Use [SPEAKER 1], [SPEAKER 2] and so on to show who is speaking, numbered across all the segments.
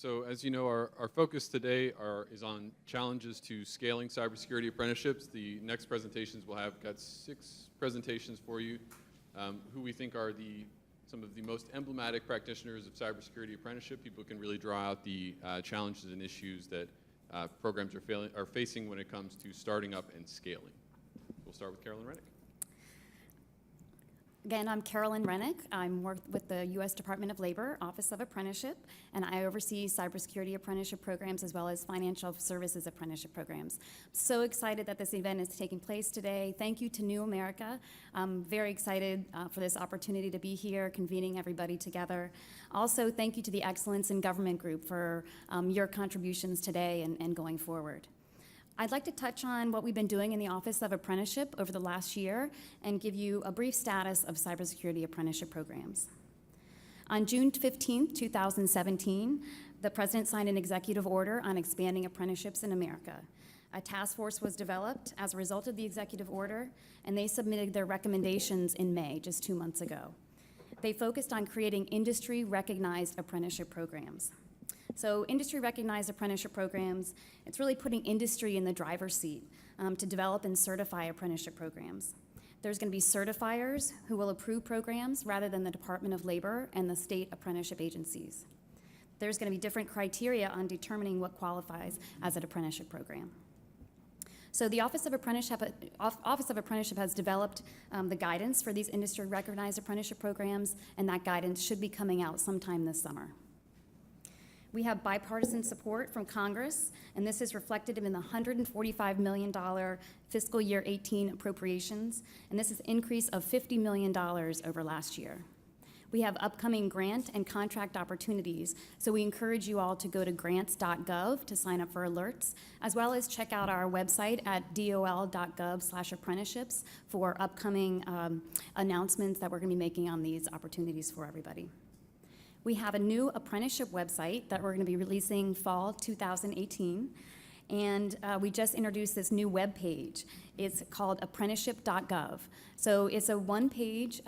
[SPEAKER 1] So as you know, our focus today is on challenges to scaling cybersecurity apprenticeships. The next presentations we'll have got 6 presentations for you, who we think are some of the most emblematic practitioners of cybersecurity apprenticeship, people who can really draw out the challenges and issues that programs are facing when it comes to starting up and scaling. We'll start with Carolyn Rennick.
[SPEAKER 2] Again, I'm Carolyn Rennick. I'm with the U.S. Department of Labor, Office of Apprenticeship, and I oversee cybersecurity apprenticeship programs as well as financial services apprenticeship programs. I'm so excited that this event is taking place today. Thank you to New America. I'm very excited for this opportunity to be here, convening everybody together. Also, thank you to the Excellence in Government Group for your contributions today and going forward. I'd like to touch on what we've been doing in the Office of Apprenticeship over the last year and give you a brief status of cybersecurity apprenticeship programs. On June 15, 2017, the President signed an executive order on expanding apprenticeships in America. A task force was developed as a result of the executive order, and they submitted their recommendations in May, just 2 months ago. They focused on creating industry-recognized apprenticeship programs. So industry-recognized apprenticeship programs, it's really putting industry in the driver's seat to develop and certify apprenticeship programs. There's going to be certifiers who will approve programs rather than the Department of Labor and the state apprenticeship agencies. There's going to be different criteria on determining what qualifies as an apprenticeship program. So the Office of Apprenticeship has developed the guidance for these industry-recognized apprenticeship programs, and that guidance should be coming out sometime this summer. We have bipartisan support from Congress, and this is reflected in the $145 million fiscal year 18 appropriations, and this is an increase of $50 million over last year. We have upcoming grant and contract opportunities, so we encourage you all to go to grants.gov to sign up for alerts, as well as check out our website at dol.gov/apprenticeships for upcoming announcements that we're going to be making on these opportunities for everybody. We have a new apprenticeship website that we're going to be releasing fall 2018, and we just introduced this new web page. It's called apprenticeship.gov. So it's a one-page,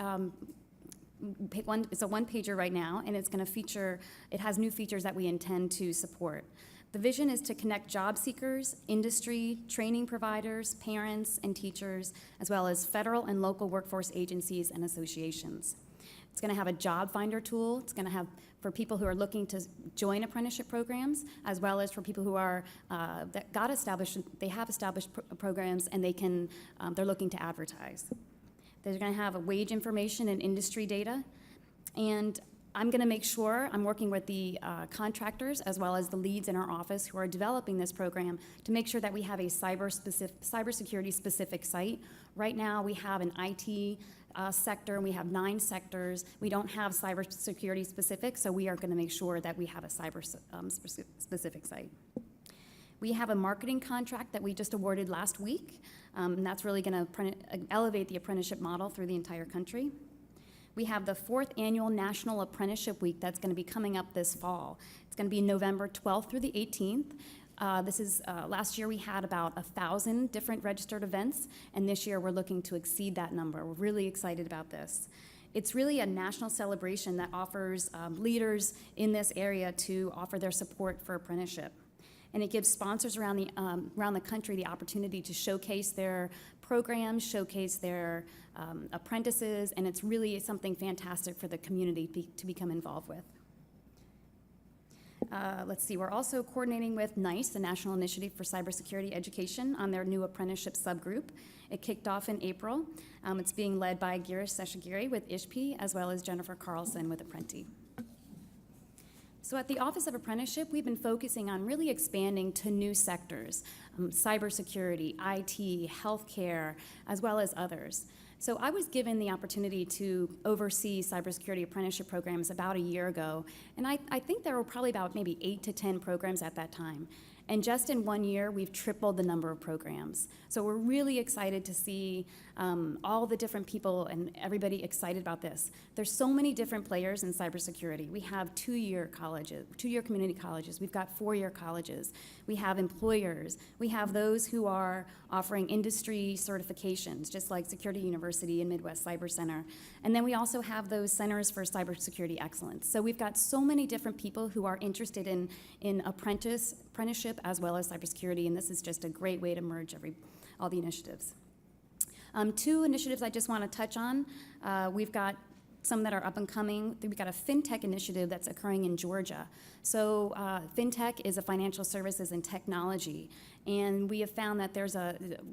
[SPEAKER 2] it's a one-pager right now, and it's going to feature, it has new features that we intend to support. The vision is to connect job seekers, industry, training providers, parents, and teachers, as well as federal and local workforce agencies and associations. It's going to have a job finder tool. It's going to have for people who are looking to join apprenticeship programs, as well as for people who are they have established programs and they're looking to advertise. They're going to have a wage information and industry data, and I'm going to make sure I'm working with the contractors as well as the leads in our office who are developing this program to make sure that we have a cybersecurity specific site. Right now we have an IT sector, and we have 9 sectors. We don't have cybersecurity specific, so we are going to make sure that we have a cyber specific site. We have a marketing contract that we just awarded last week, and that's really going to elevate the apprenticeship model through the entire country. We have the 4th annual National Apprenticeship Week that's going to be coming up this fall. It's going to be November 12th through the 18th. Last year we had about 1,000 different registered events, and this year we're looking to exceed that number. We're really excited about this. It's really a national celebration that offers leaders in this area to offer their support for apprenticeship. And it gives sponsors around the country the opportunity to showcase their programs, showcase their apprentices, and it's really something fantastic for the community to become involved with. Let's see, we're also coordinating with NICE, the National Initiative for Cybersecurity Education, on their new apprenticeship subgroup. It kicked off in April. It's being led by Girish Seshagiri with ISHP, as well as Jennifer Carlson with Apprenti. So at the Office of Apprenticeship, we've been focusing on really expanding to new sectors, cybersecurity, IT, healthcare, as well as others. So I was given the opportunity to oversee cybersecurity apprenticeship programs about a year ago, and I think there were probably about maybe 8 to 10 programs at that time. And just in 1 year, we've tripled the number of programs. So we're really excited to see all the different people and everybody excited about this. There's so many different players in cybersecurity. We have two-year colleges, two-year community colleges. We've got four-year colleges. We have employers. We have those who are offering industry certifications, just like Security University and Midwest Cyber Center. And then we also have those centers for cybersecurity excellence. So we've got so many different people who are interested in apprenticeship as well as cybersecurity, and this is just a great way to merge all the initiatives. Two initiatives I just want to touch on. We've got some that are up and coming. We've got a fintech initiative that's occurring in Georgia. So fintech is a financial services and technology, and we have found that there's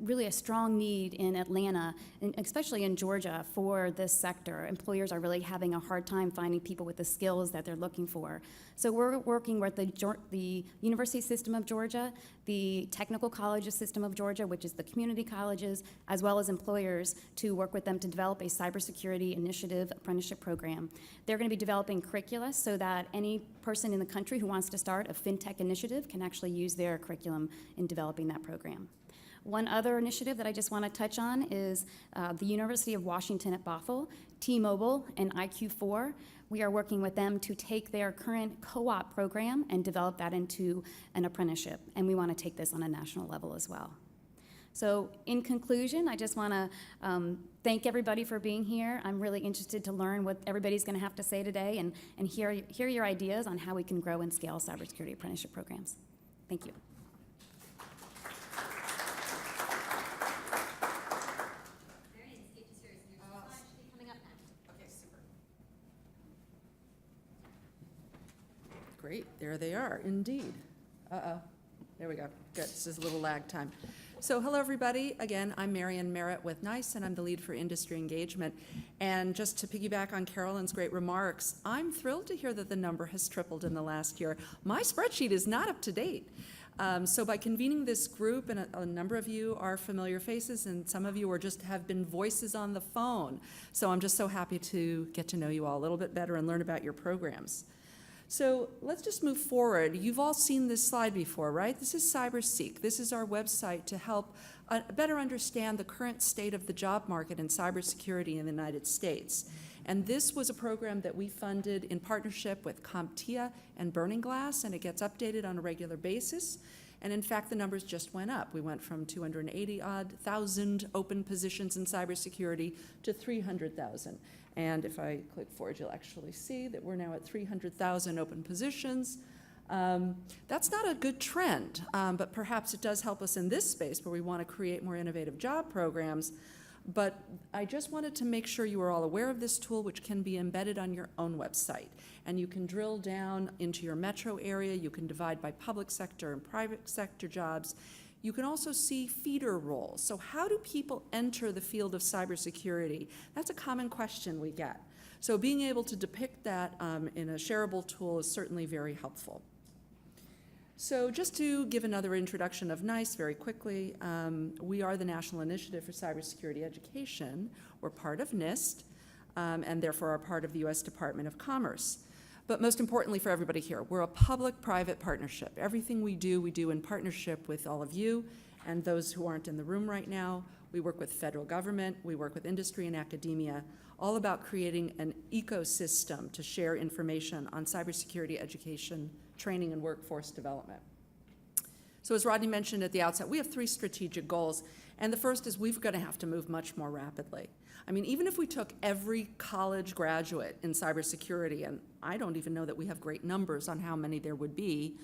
[SPEAKER 2] really a strong need in Atlanta, and especially in Georgia, for this sector. Employers are really having a hard time finding people with the skills that they're looking for. So we're working with the University System of Georgia, the Technical Colleges System of Georgia, which is the community colleges, as well as employers, to work with them to develop a cybersecurity initiative apprenticeship program. They're going to be developing curricula so that any person in the country who wants to start a fintech initiative can actually use their curriculum in developing that program. One other initiative that I just want to touch on is the University of Washington at Bothell, T-Mobile, and IQ4. We are working with them to take their current co-op program and develop that into an apprenticeship, and we want to take this on a national level as well. So in conclusion, I just want to thank everybody for being here. I'm really interested to learn what everybody's going to have to say today and hear your ideas on how we can grow and scale cybersecurity apprenticeship programs. Thank you.
[SPEAKER 3] Great, there they are, indeed. Uh-oh, there we go. Good, it's just a little lag time. So hello, everybody. Again, I'm Marian Merritt with NICE, and I'm the lead for industry engagement. And just to piggyback on Carolyn's great remarks, I'm thrilled to hear that the number has tripled in the last year. My spreadsheet is not up to date. So by convening this group, and a number of you are familiar faces, and some of you have been voices on the phone. So I'm just so happy to get to know you all a little bit better and learn about your programs. So let's just move forward. You've all seen this slide before, right? This is CyberSeek. This is our website to help better understand the current state of the job market in cybersecurity in the United States. And this was a program that we funded in partnership with CompTIA and Burning Glass, and it gets updated on a regular basis. And in fact, the numbers just went up. We went from 280,000 open positions in cybersecurity to 300,000. And if I click forward, you'll actually see that we're now at 300,000 open positions. That's not a good trend, but perhaps it does help us in this space where we want to create more innovative job programs. But I just wanted to make sure you are all aware of this tool, which can be embedded on your own website. And you can drill down into your metro area. You can divide by public sector and private sector jobs. You can also see feeder roles. So how do people enter the field of cybersecurity? That's a common question we get. So being able to depict that in a shareable tool is certainly very helpful. So just to give another introduction of NICE very quickly, we are the National Initiative for Cybersecurity Education. We're part of NIST, and therefore are part of the U.S. Department of Commerce. But most importantly for everybody here, we're a public-private partnership. Everything we do in partnership with all of you and those who aren't in the room right now. We work with federal government, we work with industry and academia, all about creating an ecosystem to share information on cybersecurity education, training, and workforce development. So as Rodney mentioned at the outset, we have 3 strategic goals, and the first is we're going to have to move much more rapidly. I mean, even if we took every college graduate in cybersecurity, and I don't even know that we have great numbers on how many there would be,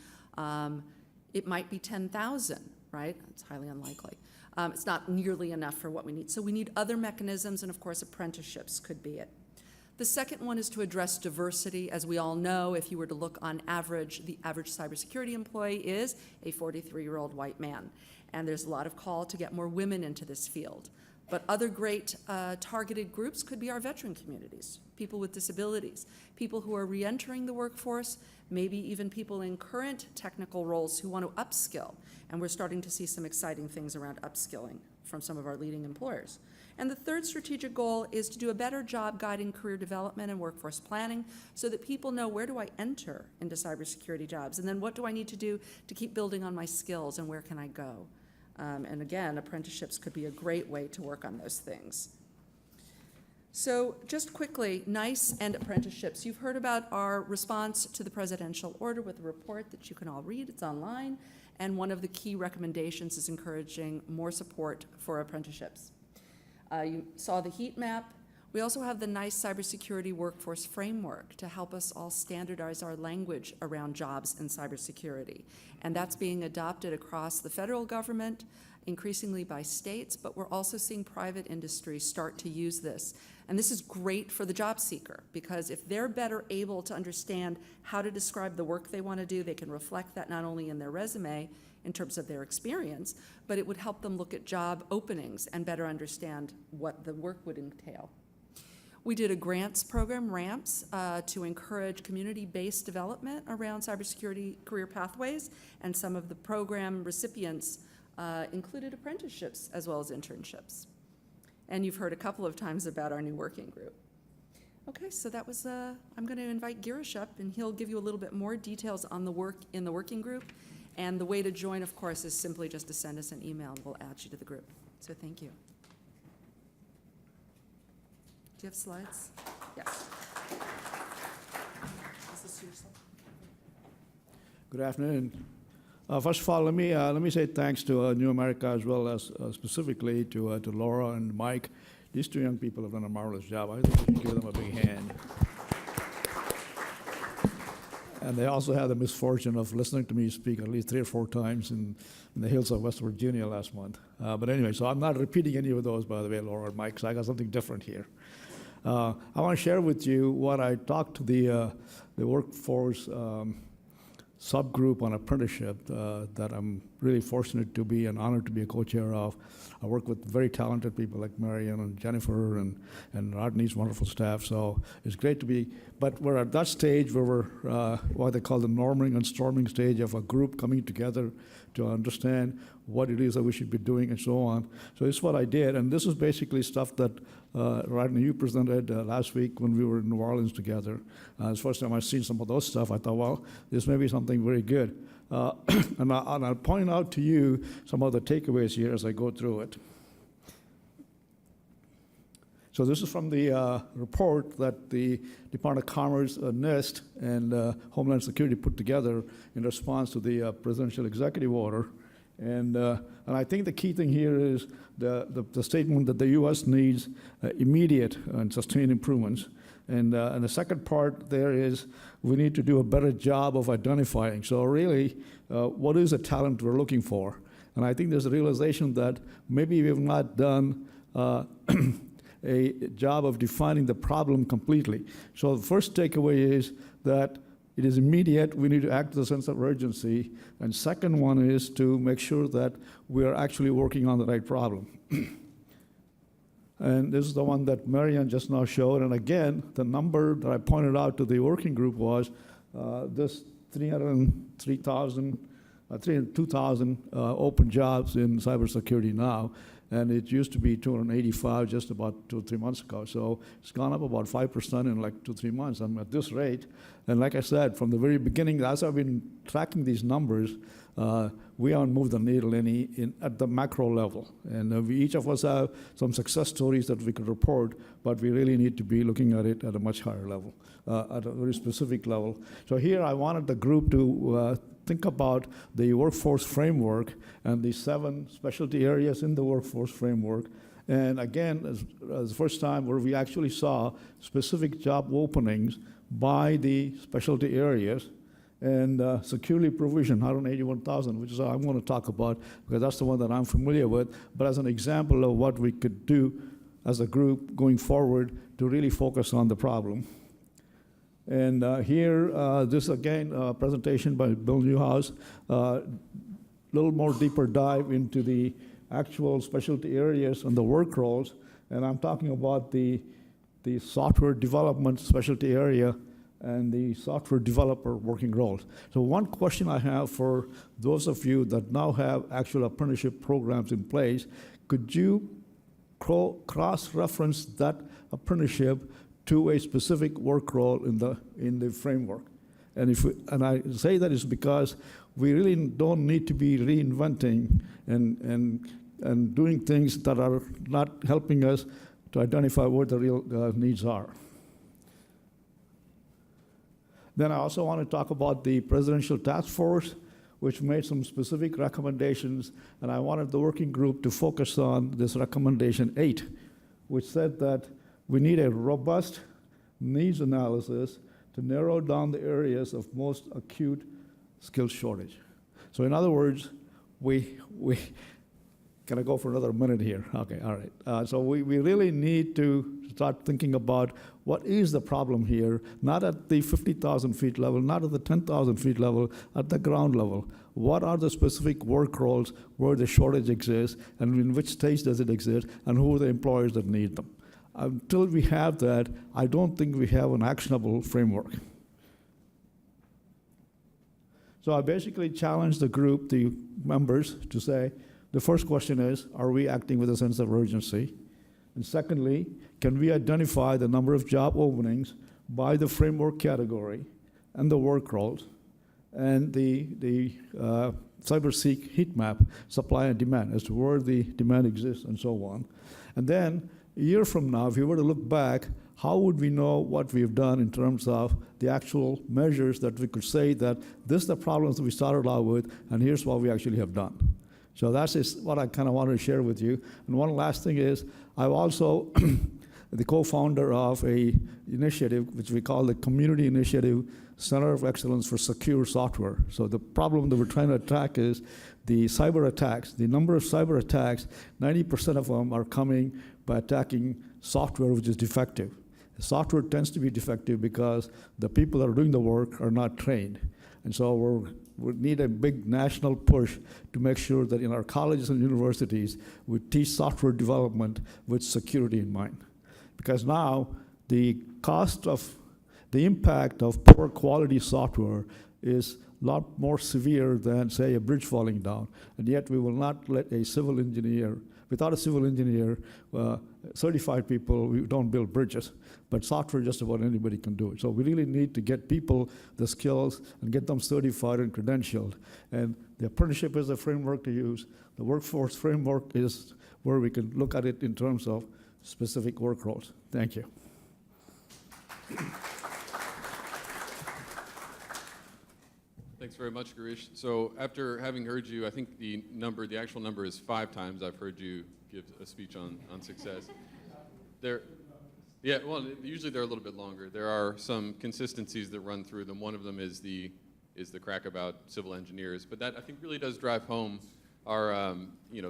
[SPEAKER 3] it might be 10,000, right? It's highly unlikely. It's not nearly enough for what we need. So we need other mechanisms, and of course apprenticeships could be it. The second one is to address diversity. As we all know, if you were to look on average, the average cybersecurity employee is a 43-year-old white man. And there's a lot of call to get more women into this field. But other great targeted groups could be our veteran communities, people with disabilities, people who are re-entering the workforce, maybe even people in current technical roles who want to upskill. And we're starting to see some exciting things around upskilling from some of our leading employers. And the third strategic goal is to do a better job guiding career development and workforce planning so that people know, where do I enter into cybersecurity jobs? And then what do I need to do to keep building on my skills, and where can I go? And again, apprenticeships could be a great way to work on those things. So just quickly, NICE and apprenticeships. You've heard about our response to the presidential order with a report that you can all read. It's online. And one of the key recommendations is encouraging more support for apprenticeships. You saw the heat map. We also have the NICE Cybersecurity Workforce Framework to help us all standardize our language around jobs in cybersecurity. And that's being adopted across the federal government, increasingly by states, but we're also seeing private industry start to use this. And this is great for the job seeker, because if they're better able to understand how to describe the work they want to do, they can reflect that not only in their resume in terms of their experience, but it would help them look at job openings and better understand what the work would entail. We did a grants program, RAMPS, to encourage community-based development around cybersecurity career pathways, and some of the program recipients included apprenticeships as well as internships. And you've heard a couple of times about our new working group. Okay, so that was, I'm going to invite Girish up, and he'll give you a little bit more details on the work in the working group. And the way to join, of course, is simply just to send us an email, and we'll add you to the group. So thank you. Do you have slides? Yes. Is this your slide?
[SPEAKER 4] Good afternoon. First of all, let me say thanks to New America, as well as specifically to Laura and Mike. These two young people have done a marvelous job. I think we should give them a big hand. And they also had the misfortune of listening to me speak at least 3 or 4 times in the hills of West Virginia last month. But anyway, so I'm not repeating any of those, by the way, Laura and Mike, so I got something different here. I want to share with you what I talked to the workforce subgroup on apprenticeship that I'm really fortunate to be and honored to be a co-chair of. I work with very talented people like Marion and Jennifer and Rodney's wonderful staff, so it's great to be, but we're at that stage where we're what they call the norming and storming stage of a group coming together to understand what it is that we should be doing and so on. So this is what I did, and this is basically stuff that Rodney, you presented last week when we were in New Orleans together. It's the first time I've seen some of those stuff. I thought, well, this may be something very good. And I'll point out to you some of the takeaways here as I go through it. So this is from the report that the Department of Commerce, NIST, and Homeland Security put together in response to the presidential executive order. And I think the key thing here is the statement that the U.S. needs immediate and sustained improvements. And the second part there is we need to do a better job of identifying. So really, what is the talent we're looking for? And I think there's a realization that maybe we have not done a job of defining the problem completely. So the first takeaway is that it is immediate. We need to act with a sense of urgency. And second one is to make sure that we are actually working on the right problem. And this is the one that Marianne just now showed. And again, the number that I pointed out to the working group was this 302,000 open jobs in cybersecurity now. And it used to be 285 just about 2 or 3 months ago. So it's gone up about 5% in like 2 or 3 months. I'm at this rate. And like I said, from the very beginning, as I've been tracking these numbers, we haven't moved the needle any at the macro level. And each of us have some success stories that we could report, but we really need to be looking at it at a much higher level, at a very specific level. So here I wanted the group to think about the workforce framework and the 7 specialty areas in the workforce framework. And again, as the first time where we actually saw specific job openings by the specialty areas, and securely provisioned 181,000, which is what I'm going to talk about because that's the one that I'm familiar with, but as an example of what we could do as a group going forward to really focus on the problem. And here, this again, presentation by Bill Newhouse, little more deeper dive into the actual specialty areas and the work roles. And I'm talking about the software development specialty area and the software developer working roles. So one question I have for those of you that now have actual apprenticeship programs in place, could you cross-reference that apprenticeship to a specific work role in the framework? And I say that is because we really don't need to be reinventing and doing things that are not helping us to identify what the real needs are. Then I also want to talk about the Presidential Task Force, which made some specific recommendations, and I wanted the working group to focus on this recommendation 8, which said that we need a robust needs analysis to narrow down the areas of most acute skill shortage. So in other words, can I go for another minute here? Okay, all right. So we really need to start thinking about what is the problem here, not at the 50,000 feet level, not at the 10,000 feet level, at the ground level. What are the specific work roles where the shortage exists, and in which stage does it exist, and who are the employers that need them? Until we have that, I don't think we have an actionable framework. So I basically challenged the group, the members, to say, the first question is, are we acting with a sense of urgency? And secondly, can we identify the number of job openings by the framework category and the work roles and the CyberSeek heat map, supply and demand, as to where the demand exists and so on. And then a year from now, if you were to look back, how would we know what we've done in terms of the actual measures that we could say that this is the problems that we started out with, and here's what we actually have done. So that's what I kind of wanted to share with you. And one last thing is, I'm also the co-founder of an initiative which we call the Community Initiative Center of Excellence for Secure Software. So the problem that we're trying to attack is the cyber attacks. The number of cyber attacks, 90% of them are coming by attacking software which is defective. The software tends to be defective because the people that are doing the work are not trained. And so we need a big national push to make sure that in our colleges and universities, we teach software development with security in mind. Because now, the impact of poor quality software is a lot more severe than, say, a bridge falling down. And yet we will not let a civil engineer, without a civil engineer, certified people, we don't build bridges. But software, just about anybody can do it. So we really need to get people the skills and get them certified and credentialed. And the apprenticeship is a framework to use. The workforce framework is where we can look at it in terms of specific work roles. Thank you.
[SPEAKER 1] Thanks very much, Girish. So after having heard you, I think the actual number is 5 times I've heard you give a speech on success. Yeah, well, usually they're a little bit longer. There are some consistencies that run through them. One of them is the crack about civil engineers, but that I think really does drive home our,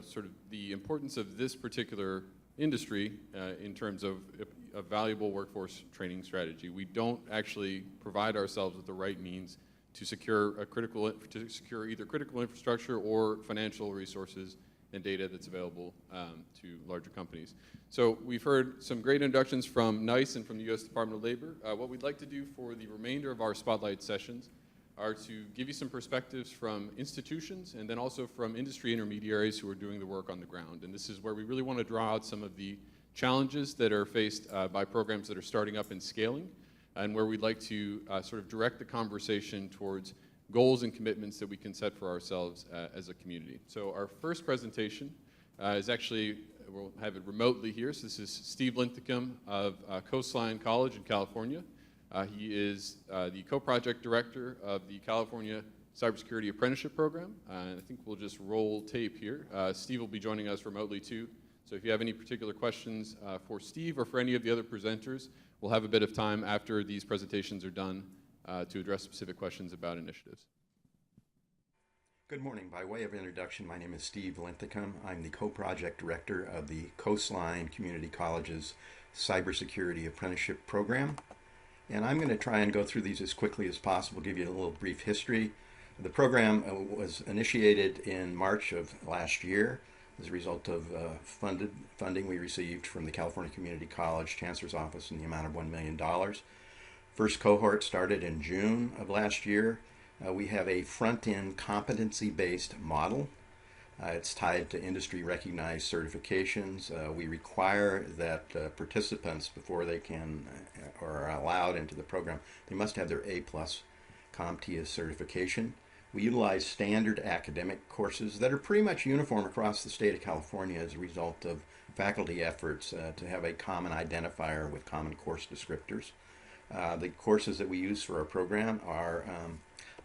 [SPEAKER 1] sort of the importance of this particular industry in terms of a valuable workforce training strategy. We don't actually provide ourselves with the right means to secure either critical infrastructure or financial resources and data that's available to larger companies. So we've heard some great introductions from NICE and from the U.S. Department of Labor. What we'd like to do for the remainder of our Spotlight sessions are to give you some perspectives from institutions and then also from industry intermediaries who are doing the work on the ground. And this is where we really want to draw out some of the challenges that are faced by programs that are starting up and scaling, and where we'd like to sort of direct the conversation towards goals and commitments that we can set for ourselves as a community. So our first presentation is actually, we'll have it remotely here. So this is Steve Linthicum of Coastline College in California. He is the co-project director of the California Cybersecurity Apprenticeship Program. And I think we'll just roll tape here. Steve will be joining us remotely too. So if you have any particular questions for Steve or for any of the other presenters, we'll have a bit of time after these presentations are done to address specific questions about initiatives.
[SPEAKER 5] Good morning. By way of introduction, my name is Steve Linthicum. I'm the co-project director of the Coastline Community College's Cybersecurity Apprenticeship Program. And I'm going to try and go through these as quickly as possible, give you a little brief history. The program was initiated in March of last year as a result of funding we received from the California Community College Chancellor's Office in the amount of $1 million. First cohort started in June of last year. We have a front-end competency-based model. It's tied to industry-recognized certifications. We require that participants, before they can or are allowed into the program, they must have their A+ CompTIA certification. We utilize standard academic courses that are pretty much uniform across the state of California as a result of faculty efforts to have a common identifier with common course descriptors. The courses that we use for our program are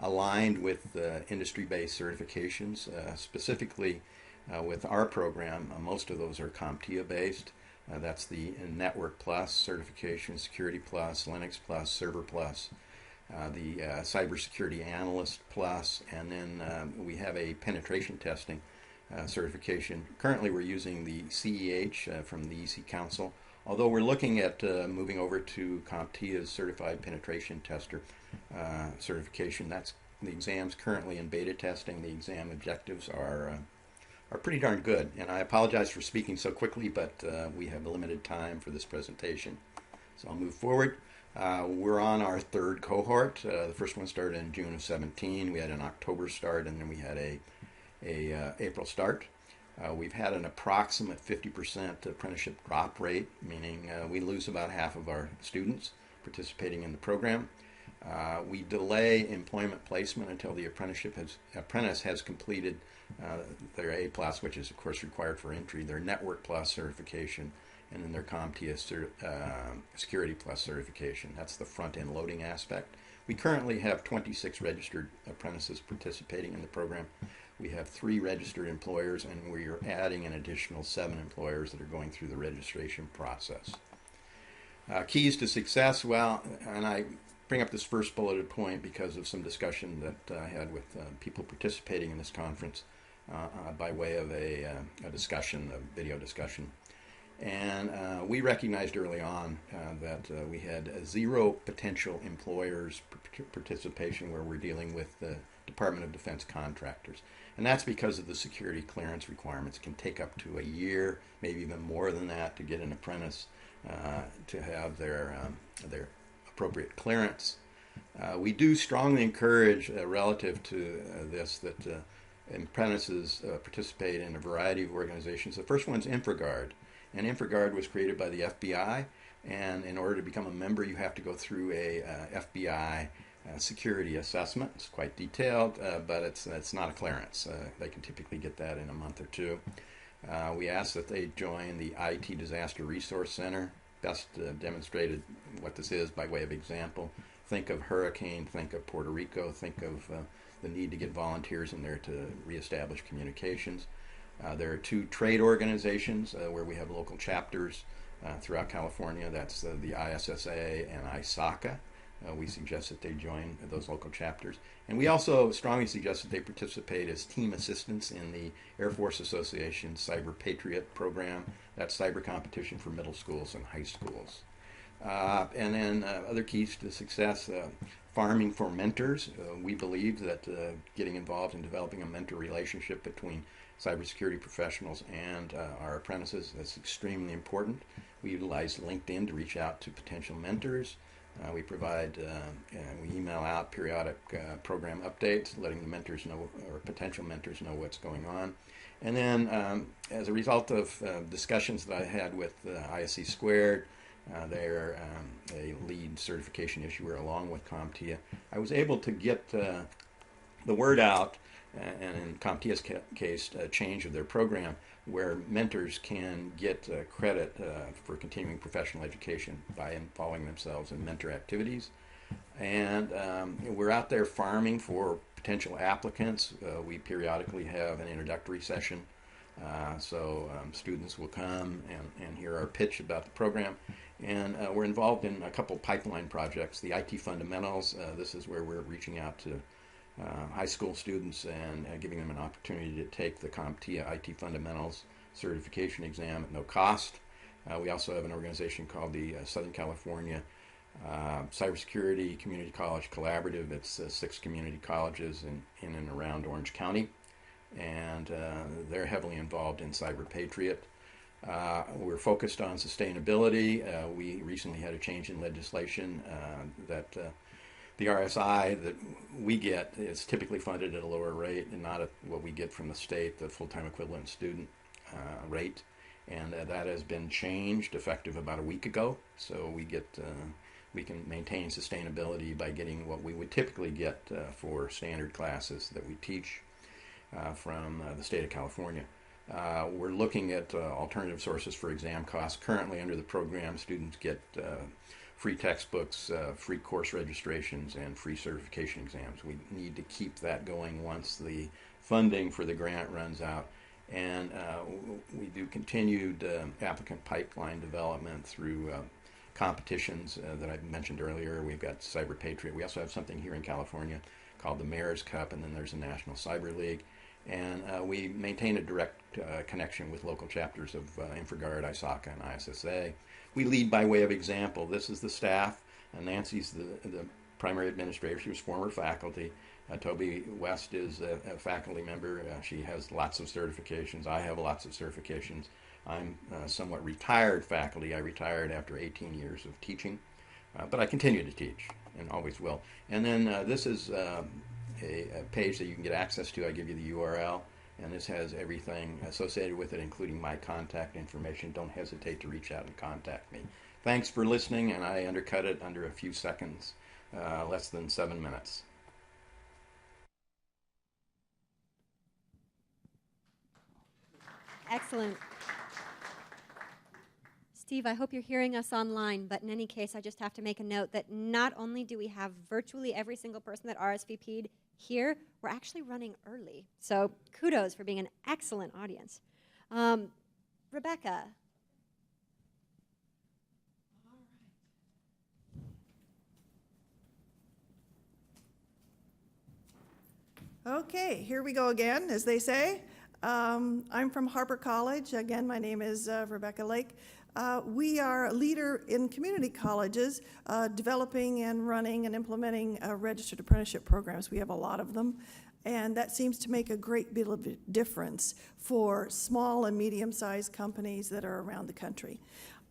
[SPEAKER 5] aligned with industry-based certifications. Specifically with our program, most of those are CompTIA based. That's the Network Plus certification, Security Plus, Linux Plus, Server Plus, the Cybersecurity Analyst Plus, and then we have a penetration testing certification. Currently we're using the CEH from the EC Council, although we're looking at moving over to CompTIA's Certified Penetration Tester certification. That's the exam's currently in beta testing. The exam objectives are pretty darn good, and I apologize for speaking so quickly, but we have limited time for this presentation, so I'll move forward. We're on our third cohort. The first one started in June of 17. We had an October start, and then we had a April start. We've had an approximate 50% apprenticeship drop rate, meaning we lose about half of our students participating in the program. We delay employment placement until the apprentice has completed their A+, which is of course required for entry, their Network Plus certification, and then their CompTIA Security Plus certification. That's the front-end loading aspect. We currently have 26 registered apprentices participating in the program. We have 3 registered employers, and we are adding an additional 7 employers that are going through the registration process. Keys to success, well, and I bring up this first bulleted point because of some discussion that I had with people participating in this conference by way of a discussion, a video discussion. And we recognized early on that we had 0 potential employers participation where we're dealing with the Department of Defense contractors. And that's because of the security clearance requirements. It can take up to a year, maybe even more than that, to get an apprentice to have their appropriate clearance. We do strongly encourage relative to this that apprentices participate in a variety of organizations. The first one's InfraGard, and InfraGard was created by the FBI, and in order to become a member you have to go through a FBI security assessment. It's quite detailed, but it's not a clearance. They can typically get that in a month or 2. We ask that they join the IT Disaster Resource Center. Best demonstrated what this is by way of example. Think of hurricane, think of Puerto Rico, think of the need to get volunteers in there to reestablish communications. There are 2 trade organizations where we have local chapters throughout California. That's the ISSA and ISACA. We suggest that they join those local chapters. And we also strongly suggest that they participate as team assistants in the Air Force Association's Cyber Patriot program. That's cyber competition for middle schools and high schools. And then other keys to success, farming for mentors. We believe that getting involved in developing a mentor relationship between cybersecurity professionals and our apprentices is extremely important. We utilize LinkedIn to reach out to potential mentors. We provide, we email out periodic program updates, letting the mentors know, or potential mentors know what's going on. And then as a result of discussions that I had with ISC Squared, they're a lead certification issuer along with CompTIA, I was able to get the word out, and in CompTIA's case, a change of their program where mentors can get credit for continuing professional education by involving themselves in mentor activities. And we're out there farming for potential applicants. We periodically have an introductory session, so students will come and hear our pitch about the program. And we're involved in a couple pipeline projects. The IT Fundamentals, this is where we're reaching out to high school students and giving them an opportunity to take the CompTIA IT Fundamentals certification exam at no cost. We also have an organization called the Southern California Cybersecurity Community College Collaborative. It's 6 community colleges in and around Orange County, and they're heavily involved in Cyber Patriot. We're focused on sustainability. We recently had a change in legislation that the RSI that we get is typically funded at a lower rate and not at what we get from the state, the full-time equivalent student rate. And that has been changed effective about a week ago. So we can maintain sustainability by getting what we would typically get for standard classes that we teach from the state of California. We're looking at alternative sources for exam costs. Currently under the program, students get free textbooks, free course registrations, and free certification exams. We need to keep that going once the funding for the grant runs out. And we do continued applicant pipeline development through competitions that I mentioned earlier. We've got Cyber Patriot. We also have something here in California called the Mayor's Cup, and then there's a National Cyber League. And we maintain a direct connection with local chapters of InfraGard, ISACA, and ISSA. We lead by way of example. This is the staff. Nancy's the primary administrator. She was former faculty. Toby West is a faculty member. She has lots of certifications. I have lots of certifications. I'm somewhat retired faculty. I retired after 18 years of teaching, but I continue to teach and always will. And then this is a page that you can get access to. I give you the URL, and this has everything associated with it, including my contact information. Don't hesitate to reach out and contact me. Thanks for listening, and I undercut it under a few seconds, less than 7 minutes.
[SPEAKER 6] Excellent. Steve, I hope you're hearing us online, but in any case, I just have to make a note that not only do we have virtually every single person that RSVP'd here, we're actually running early. So kudos for being an excellent audience. Rebecca.
[SPEAKER 7] Okay, here we go again, as they say. I'm from Harper College. Again, my name is Rebecca Lake. We are a leader in community colleges, developing and running and implementing registered apprenticeship programs. We have a lot of them, and that seems to make a great deal of difference for small and medium-sized companies that are around the country.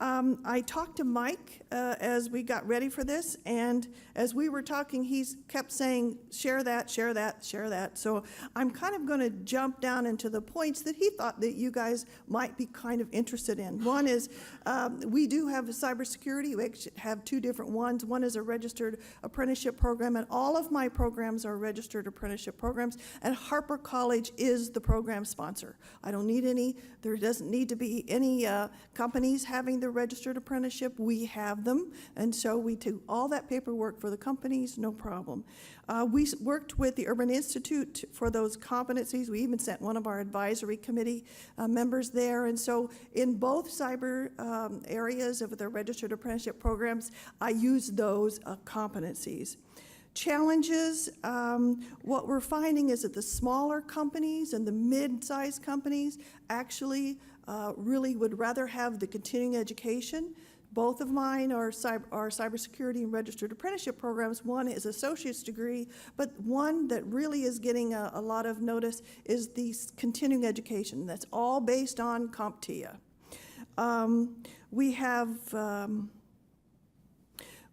[SPEAKER 7] I talked to Mike as we got ready for this, and as we were talking, he kept saying, share that, share that, share that. So I'm kind of going to jump down into the points that he thought that you guys might be kind of interested in. One is we do have a cybersecurity. We actually have two different ones. One is a registered apprenticeship program, and all of my programs are registered apprenticeship programs, and Harper College is the program sponsor. I don't need any, there doesn't need to be any companies having the registered apprenticeship. We have them, and so we do all that paperwork for the companies, no problem. We worked with the Urban Institute for those competencies. We even sent one of our advisory committee members there, and so in both cyber areas of the registered apprenticeship programs, I use those competencies. Challenges, what we're finding is that the smaller companies and the mid-sized companies actually really would rather have the continuing education. Both of mine are cybersecurity and registered apprenticeship programs. One is associate's degree, but one that really is getting a lot of notice is the continuing education. That's all based on CompTIA.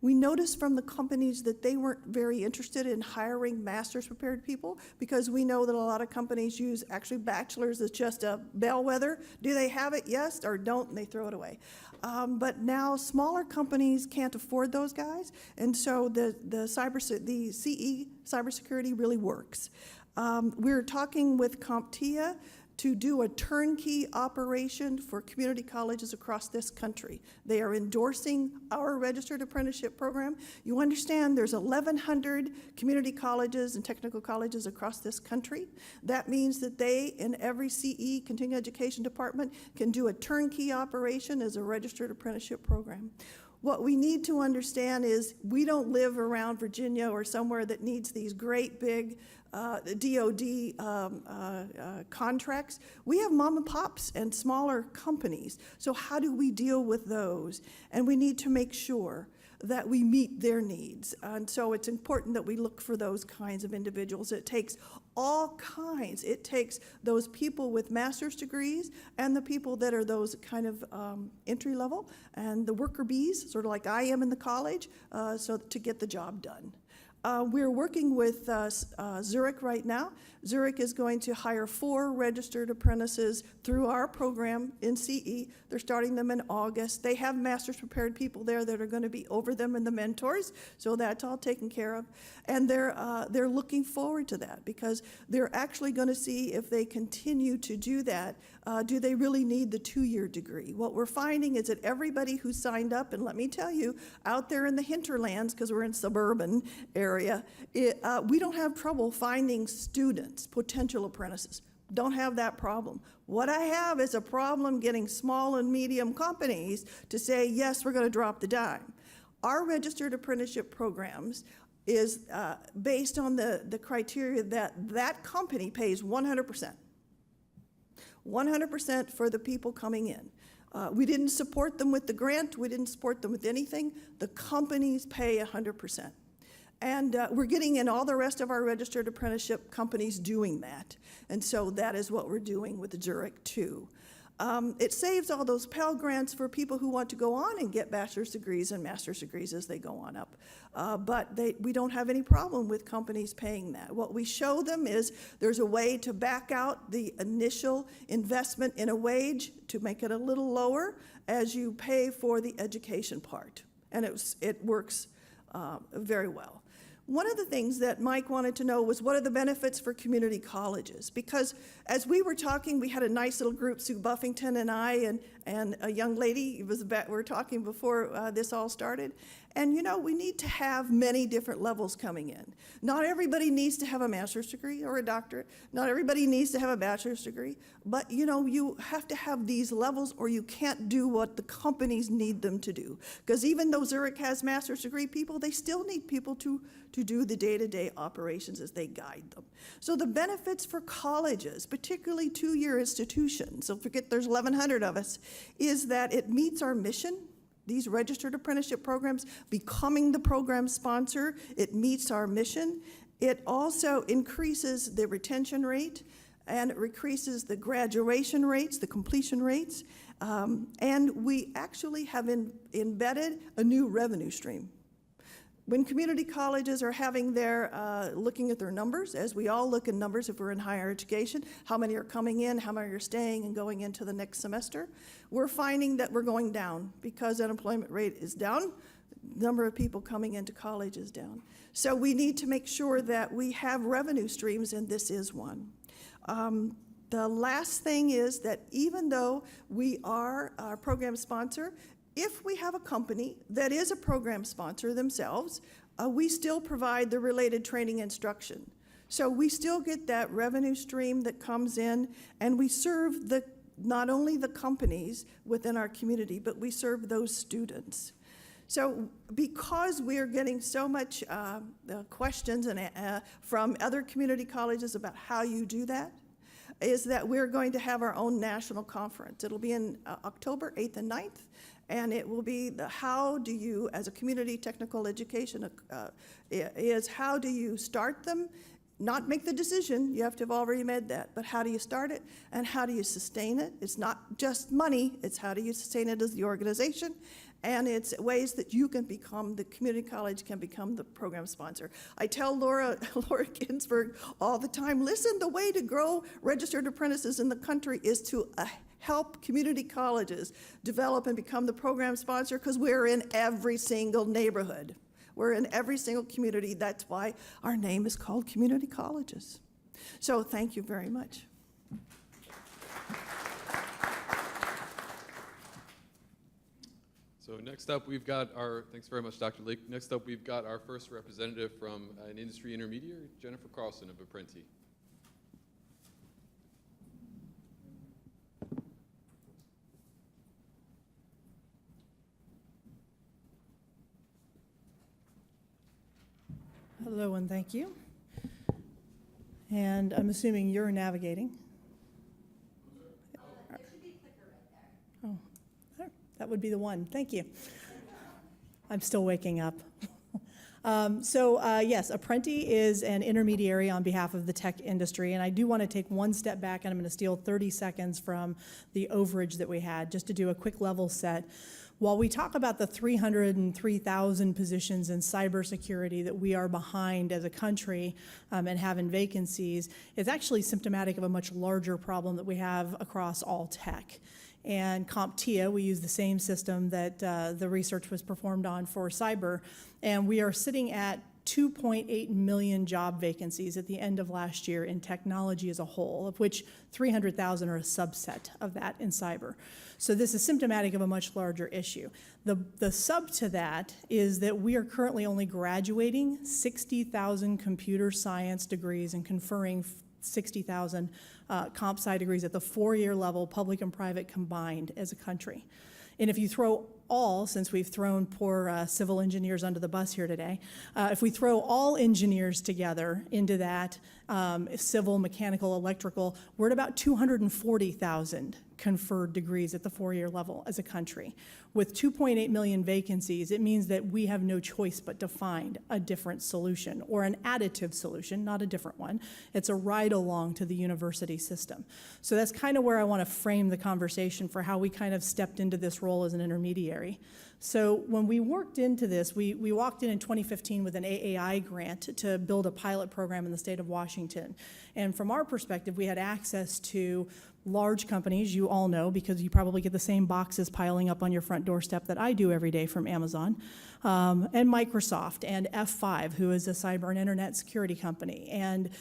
[SPEAKER 7] We noticed from the companies that they weren't very interested in hiring master's prepared people, because we know that a lot of companies use actually bachelor's as just a bellwether. Do they have it? Yes, or don't, and they throw it away. But now smaller companies can't afford those guys, and so the CE cybersecurity really works. We're talking with CompTIA to do a turnkey operation for community colleges across this country. They are endorsing our registered apprenticeship program. You understand there's 1,100 community colleges and technical colleges across this country. That means that they, in every CE, continuing education department, can do a turnkey operation as a registered apprenticeship program. What we need to understand is we don't live around Virginia or somewhere that needs these great big DOD contracts. We have mom and pops and smaller companies. So how do we deal with those? And we need to make sure that we meet their needs. And so it's important that we look for those kinds of individuals. It takes all kinds. It takes those people with master's degrees and the people that are those kind of entry level and the worker bees, sort of like I am in the college, so to get the job done. We're working with Zurich right now. Zurich is going to hire 4 registered apprentices through our program in CE. They're starting them in August. They have master's prepared people there that are going to be over them and the mentors, so that's all taken care of. And they're looking forward to that because they're actually going to see if they continue to do that. Do they really need the 2-year degree? What we're finding is that everybody who signed up, and let me tell you, out there in the hinterlands, because we're in suburban area, we don't have trouble finding students, potential apprentices. Don't have that problem. What I have is a problem getting small and medium companies to say, yes, we're going to drop the dime. Our registered apprenticeship programs is based on the criteria that that company pays 100%. 100% for the people coming in. We didn't support them with the grant. We didn't support them with anything. The companies pay 100%. And we're getting in all the rest of our registered apprenticeship companies doing that. And so that is what we're doing with Zurich too. It saves all those Pell Grants for people who want to go on and get bachelor's degrees and master's degrees as they go on up. But we don't have any problem with companies paying that. What we show them is there's a way to back out the initial investment in a wage to make it a little lower as you pay for the education part. And it works very well. One of the things that Mike wanted to know was what are the benefits for community colleges? Because as we were talking, we had a nice little group, Sue Buffington and I and a young lady, we were talking before this all started. And you know, we need to have many different levels coming in. Not everybody needs to have a master's degree or a doctorate. Not everybody needs to have a bachelor's degree. But you know, you have to have these levels or you can't do what the companies need them to do. Because even though Zurich has master's degree people, they still need people to do the day-to-day operations as they guide them. So the benefits for colleges, particularly 2-year institutions, so forget there's 1,100 of us, is that it meets our mission. These registered apprenticeship programs, becoming the program sponsor, it meets our mission. It also increases the retention rate and it increases the graduation rates, the completion rates, and we actually have embedded a new revenue stream. When community colleges are having their, looking at their numbers, as we all look at numbers if we're in higher education, how many are coming in, how many are staying and going into the next semester, we're finding that we're going down because unemployment rate is down, number of people coming into college is down. So we need to make sure that we have revenue streams, and this is one. The last thing is that even though we are a program sponsor, if we have a company that is a program sponsor themselves, we still provide the related training instruction. So we still get that revenue stream that comes in, and we serve not only the companies within our community, but we serve those students. So because we're getting so much questions from other community colleges about how you do that, is that we're going to have our own national conference. It'll be in October 8th and 9th. And it will be the how do you, as a community technical education, is how do you start them, not make the decision, you have to have already made that, but how do you start it and how do you sustain it? It's not just money, it's how do you sustain it as the organization, and it's ways that you can become, the community college can become the program sponsor. I tell Laura Ginsberg all the time, listen, the way to grow registered apprentices in the country is to help community colleges develop and become the program sponsor because we're in every single neighborhood. We're in every single community. That's why our name is called Community Colleges. So thank you very much.
[SPEAKER 1] So next up, we've got thanks very much, Dr. Lake. Next up, we've got our first representative from an industry intermediary, Jennifer Carlson of Apprenti.
[SPEAKER 8] Hello and thank you. And I'm assuming you're navigating.
[SPEAKER 6] There should be a clicker right there.
[SPEAKER 8] Oh, that would be the one. Thank you. I'm still waking up. Yes, Apprenti is an intermediary on behalf of the tech industry, and I do want to take one step back, and I'm going to steal 30 seconds from the overage that we had, just to do a quick level set. While we talk about the 303,000 positions in cybersecurity that we are behind as a country and having vacancies, it's actually symptomatic of a much larger problem that we have across all tech. And CompTIA, we use the same system that the research was performed on for cyber, and we are sitting at 2.8 million job vacancies at the end of last year in technology as a whole, of which 300,000 are a subset of that in cyber. So this is symptomatic of a much larger issue. The sub to that is that we are currently only graduating 60,000 computer science degrees and conferring 60,000 comp sci degrees at the 4-year level, public and private combined as a country. And if you throw all, since we've thrown poor civil engineers under the bus here today, if we throw all engineers together into that, civil, mechanical, electrical, we're at about 240,000 conferred degrees at the 4-year level as a country. With 2.8 million vacancies, it means that we have no choice but to find a different solution, or an additive solution, not a different one. It's a ride-along to the university system. So that's kind of where I want to frame the conversation for how we kind of stepped into this role as an intermediary. So when we worked into this, we walked in 2015 with an AAI grant to build a pilot program in the state of Washington. And from our perspective, we had access to large companies, you all know, because you probably get the same boxes piling up on your front doorstep that I do every day from Amazon, and Microsoft, and F5, who is a cyber and internet security company. And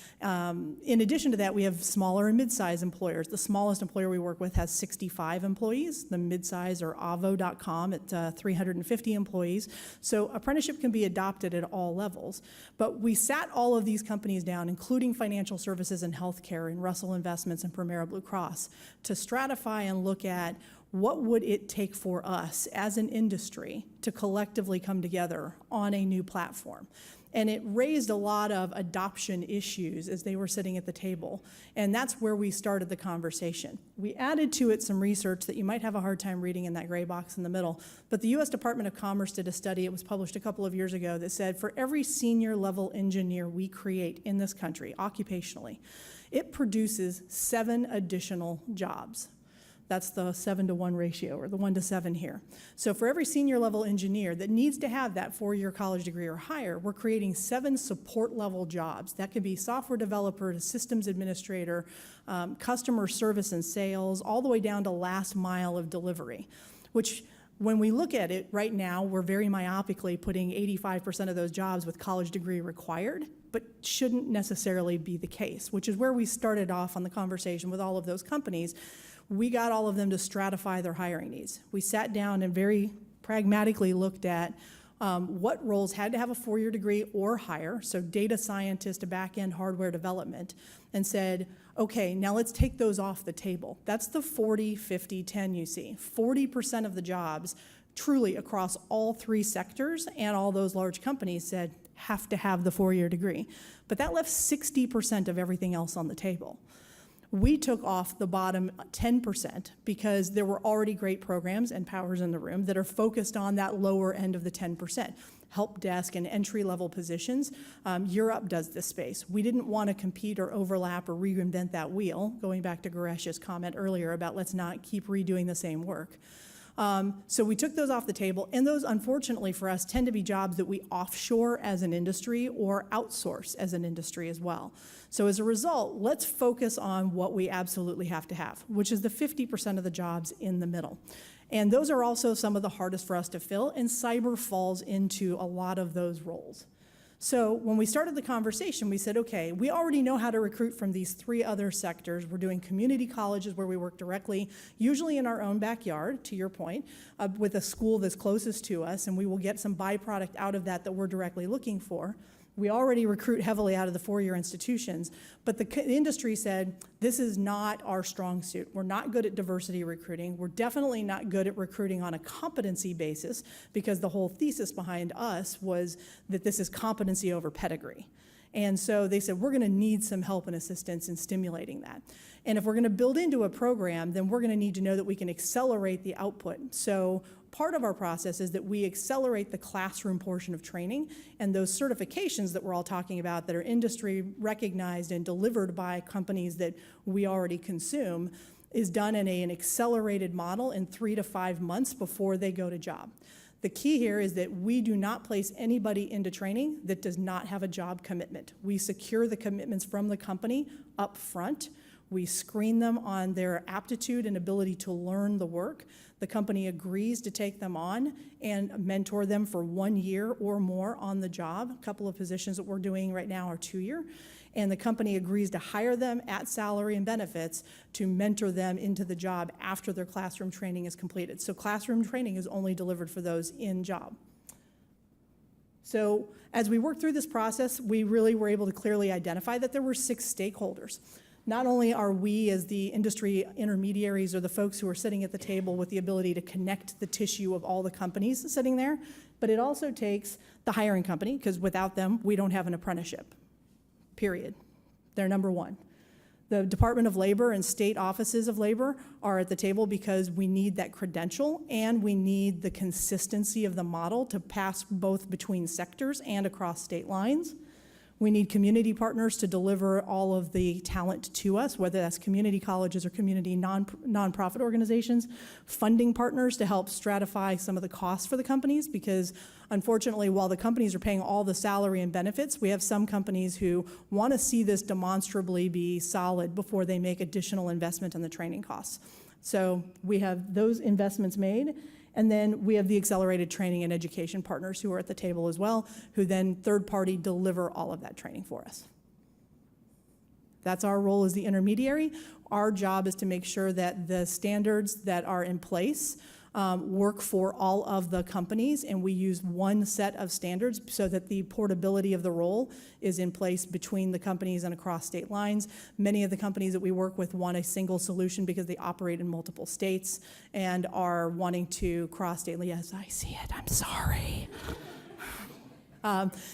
[SPEAKER 8] in addition to that, we have smaller and mid-size employers. The smallest employer we work with has 65 employees. The mid-size are avo.com at 350 employees. So apprenticeship can be adopted at all levels. But we sat all of these companies down, including financial services and healthcare, and Russell Investments and Primera Blue Cross, to stratify and look at what would it take for us as an industry to collectively come together on a new platform. And it raised a lot of adoption issues as they were sitting at the table. And that's where we started the conversation. We added to it some research that you might have a hard time reading in that gray box in the middle. But the U.S. Department of Commerce did a study, it was published a couple of years ago, that said for every senior level engineer we create in this country, occupationally, it produces 7 additional jobs. That's the 7-to-1 ratio, or the 1-to-7 here. So for every senior level engineer that needs to have that 4-year college degree or higher, we're creating 7 support level jobs. That could be software developer to systems administrator, customer service and sales, all the way down to last mile of delivery, which when we look at it right now, we're very myopically putting 85% of those jobs with college degree required, but shouldn't necessarily be the case, which is where we started off on the conversation with all of those companies. We got all of them to stratify their hiring needs. We sat down and very pragmatically looked at what roles had to have a 4-year degree or higher, so data scientist to back-end hardware development, and said, okay, now let's take those off the table. That's the 40, 50, 10 you see. 40% of the jobs truly across all 3 sectors and all those large companies said have to have the 4-year degree. But that left 60% of everything else on the table. We took off the bottom 10% because there were already great programs and powers in the room that are focused on that lower end of the 10%. Help desk and entry-level positions. Europe does this space. We didn't want to compete or overlap or reinvent that wheel, going back to Garesh's comment earlier about let's not keep redoing the same work. So we took those off the table, and those, unfortunately for us, tend to be jobs that we offshore as an industry or outsource as an industry as well. So as a result, let's focus on what we absolutely have to have, which is the 50% of the jobs in the middle. And those are also some of the hardest for us to fill, and cyber falls into a lot of those roles. So when we started the conversation, we said, okay, we already know how to recruit from these 3 other sectors. We're doing community colleges where we work directly, usually in our own backyard, to your point, with a school that's closest to us, and we will get some byproduct out of that we're directly looking for. We already recruit heavily out of the 4-year institutions, but the industry said, this is not our strong suit. We're not good at diversity recruiting. We're definitely not good at recruiting on a competency basis, because the whole thesis behind us was that this is competency over pedigree. And so they said, we're going to need some help and assistance in stimulating that. And if we're going to build into a program, then we're going to need to know that we can accelerate the output. So part of our process is that we accelerate the classroom portion of training, and those certifications that we're all talking about that are industry recognized and delivered by companies that we already consume is done in an accelerated model in 3 to 5 months before they go to job. The key here is that we do not place anybody into training that does not have a job commitment. We secure the commitments from the company up front. We screen them on their aptitude and ability to learn the work. The company agrees to take them on and mentor them for 1 year or more on the job. A couple of positions that we're doing right now are 2-year. And the company agrees to hire them at salary and benefits to mentor them into the job after their classroom training is completed. So classroom training is only delivered for those in job. So as we worked through this process, we really were able to clearly identify that there were 6 stakeholders. Not only are we as the industry intermediaries or the folks who are sitting at the table with the ability to connect the tissue of all the companies sitting there, but it also takes the hiring company, because without them, we don't have an apprenticeship, period. They're number one. The Department of Labor and state offices of labor are at the table because we need that credential and we need the consistency of the model to pass both between sectors and across state lines. We need community partners to deliver all of the talent to us, whether that's community colleges or community nonprofit organizations. Funding partners to help stratify some of the costs for the companies, because unfortunately, while the companies are paying all the salary and benefits, we have some companies who want to see this demonstrably be solid before they make additional investment in the training costs. So we have those investments made. And then we have the accelerated training and education partners who are at the table as well, who then third-party deliver all of that training for us. That's our role as the intermediary. Our job is to make sure that the standards that are in place work for all of the companies, and we use one set of standards so that the portability of the role is in place between the companies and across state lines. Many of the companies that we work with want a single solution because they operate in multiple states and are wanting to cross state. Yes, I see it. I'm sorry.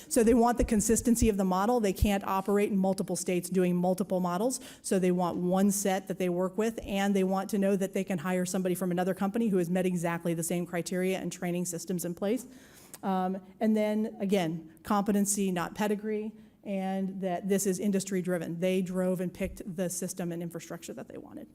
[SPEAKER 8] So they want the consistency of the model. They can't operate in multiple states doing multiple models, so they want one set that they work with, and they want to know that they can hire somebody from another company who has met exactly the same criteria and training systems in place. And then, again, competency, not pedigree, and that this is industry-driven. They drove and picked the system and infrastructure that they wanted.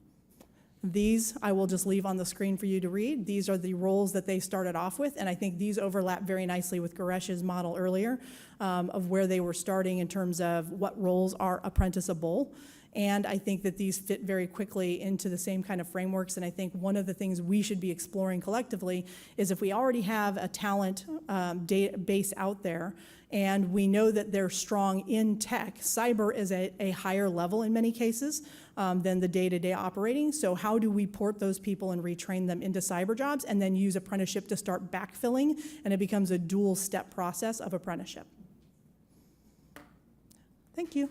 [SPEAKER 8] These I will just leave on the screen for you to read. These are the roles that they started off with, and I think these overlap very nicely with Garesh's model earlier of where they were starting in terms of what roles are apprenticeable. And I think that these fit very quickly into the same kind of frameworks, and I think one of the things we should be exploring collectively is if we already have a talent database out there, and we know that they're strong in tech. Cyber is at a higher level in many cases than the day-to-day operating. So how do we port those people and retrain them into cyber jobs and then use apprenticeship to start backfilling, and it becomes a dual-step process of apprenticeship. Thank you.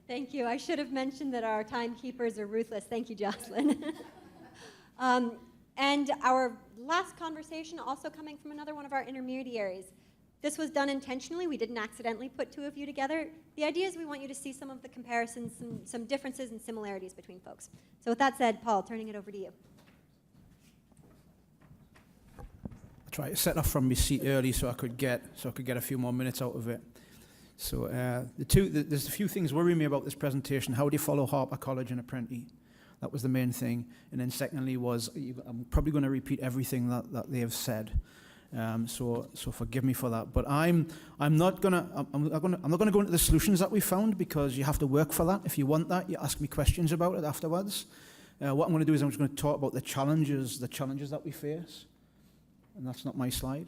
[SPEAKER 6] Thank you. I should have mentioned that our timekeepers are ruthless. Thank you, Jocelyn. And our last conversation also coming from another one of our intermediaries. This was done intentionally. We didn't accidentally put 2 of you together. The idea is we want you to see some of the comparisons, some differences and similarities between folks. So with that said, Paul, turning it over to you.
[SPEAKER 9] I tried to set off from my seat early so I could get a few more minutes out of it. So there's a few things worrying me about this presentation. How do you follow Harper College and Apprentice? That was the main thing. And then secondly was, I'm probably going to repeat everything that they have said. So forgive me for that. But I'm not going to go into the solutions that we found, because you have to work for that. If you want that, you ask me questions about it afterwards. What I'm going to do is I'm just going to talk about the challenges that we face. And that's not my slide.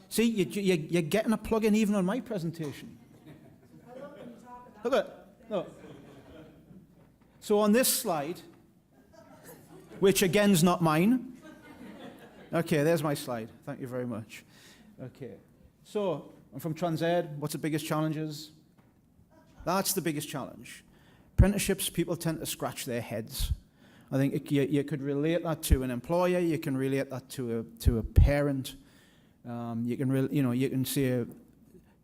[SPEAKER 9] See, you're getting a plug-in even on my presentation. Look at it. Look. So on this slide, which again is not mine. Okay, there's my slide. Thank you very much. Okay. So I'm from TransEd. What's the biggest challenges? That's the biggest challenge. Apprenticeships, people tend to scratch their heads. I think you could relate that to an employer, you can relate that to a parent. You can say,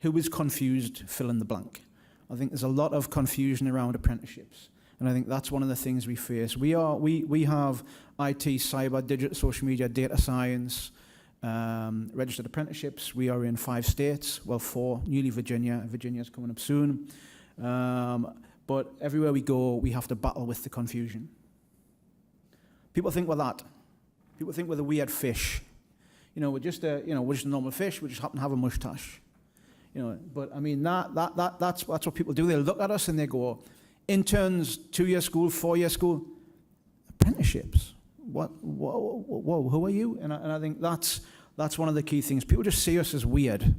[SPEAKER 9] who is confused, fill in the blank. I think there's a lot of confusion around apprenticeships. And I think that's one of the things we face. We have IT, cyber, digital, social media, data science, registered apprenticeships. We are in 5 states, well, 4, newly Virginia. Virginia's coming up soon. But everywhere we go, we have to battle with the confusion. People think we're that. People think we're the weird fish. We're just a normal fish. We just happen to have a mustache. But I mean, that's what people do. They look at us and they go, interns, 2-year school, 4-year school, apprenticeships. What? Whoa, who are you? And I think that's one of the key things. People just see us as weird,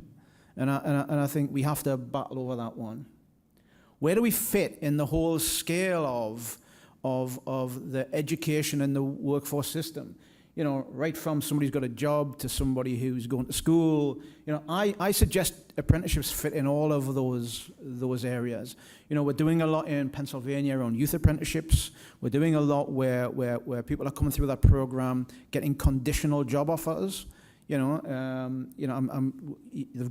[SPEAKER 9] and I think we have to battle over that one. Where do we fit in the whole scale of the education and the workforce system? Right from somebody who's got a job to somebody who's going to school. I suggest apprenticeships fit in all of those areas. We're doing a lot in Pennsylvania around youth apprenticeships. We're doing a lot where people are coming through that program, getting conditional job offers. They've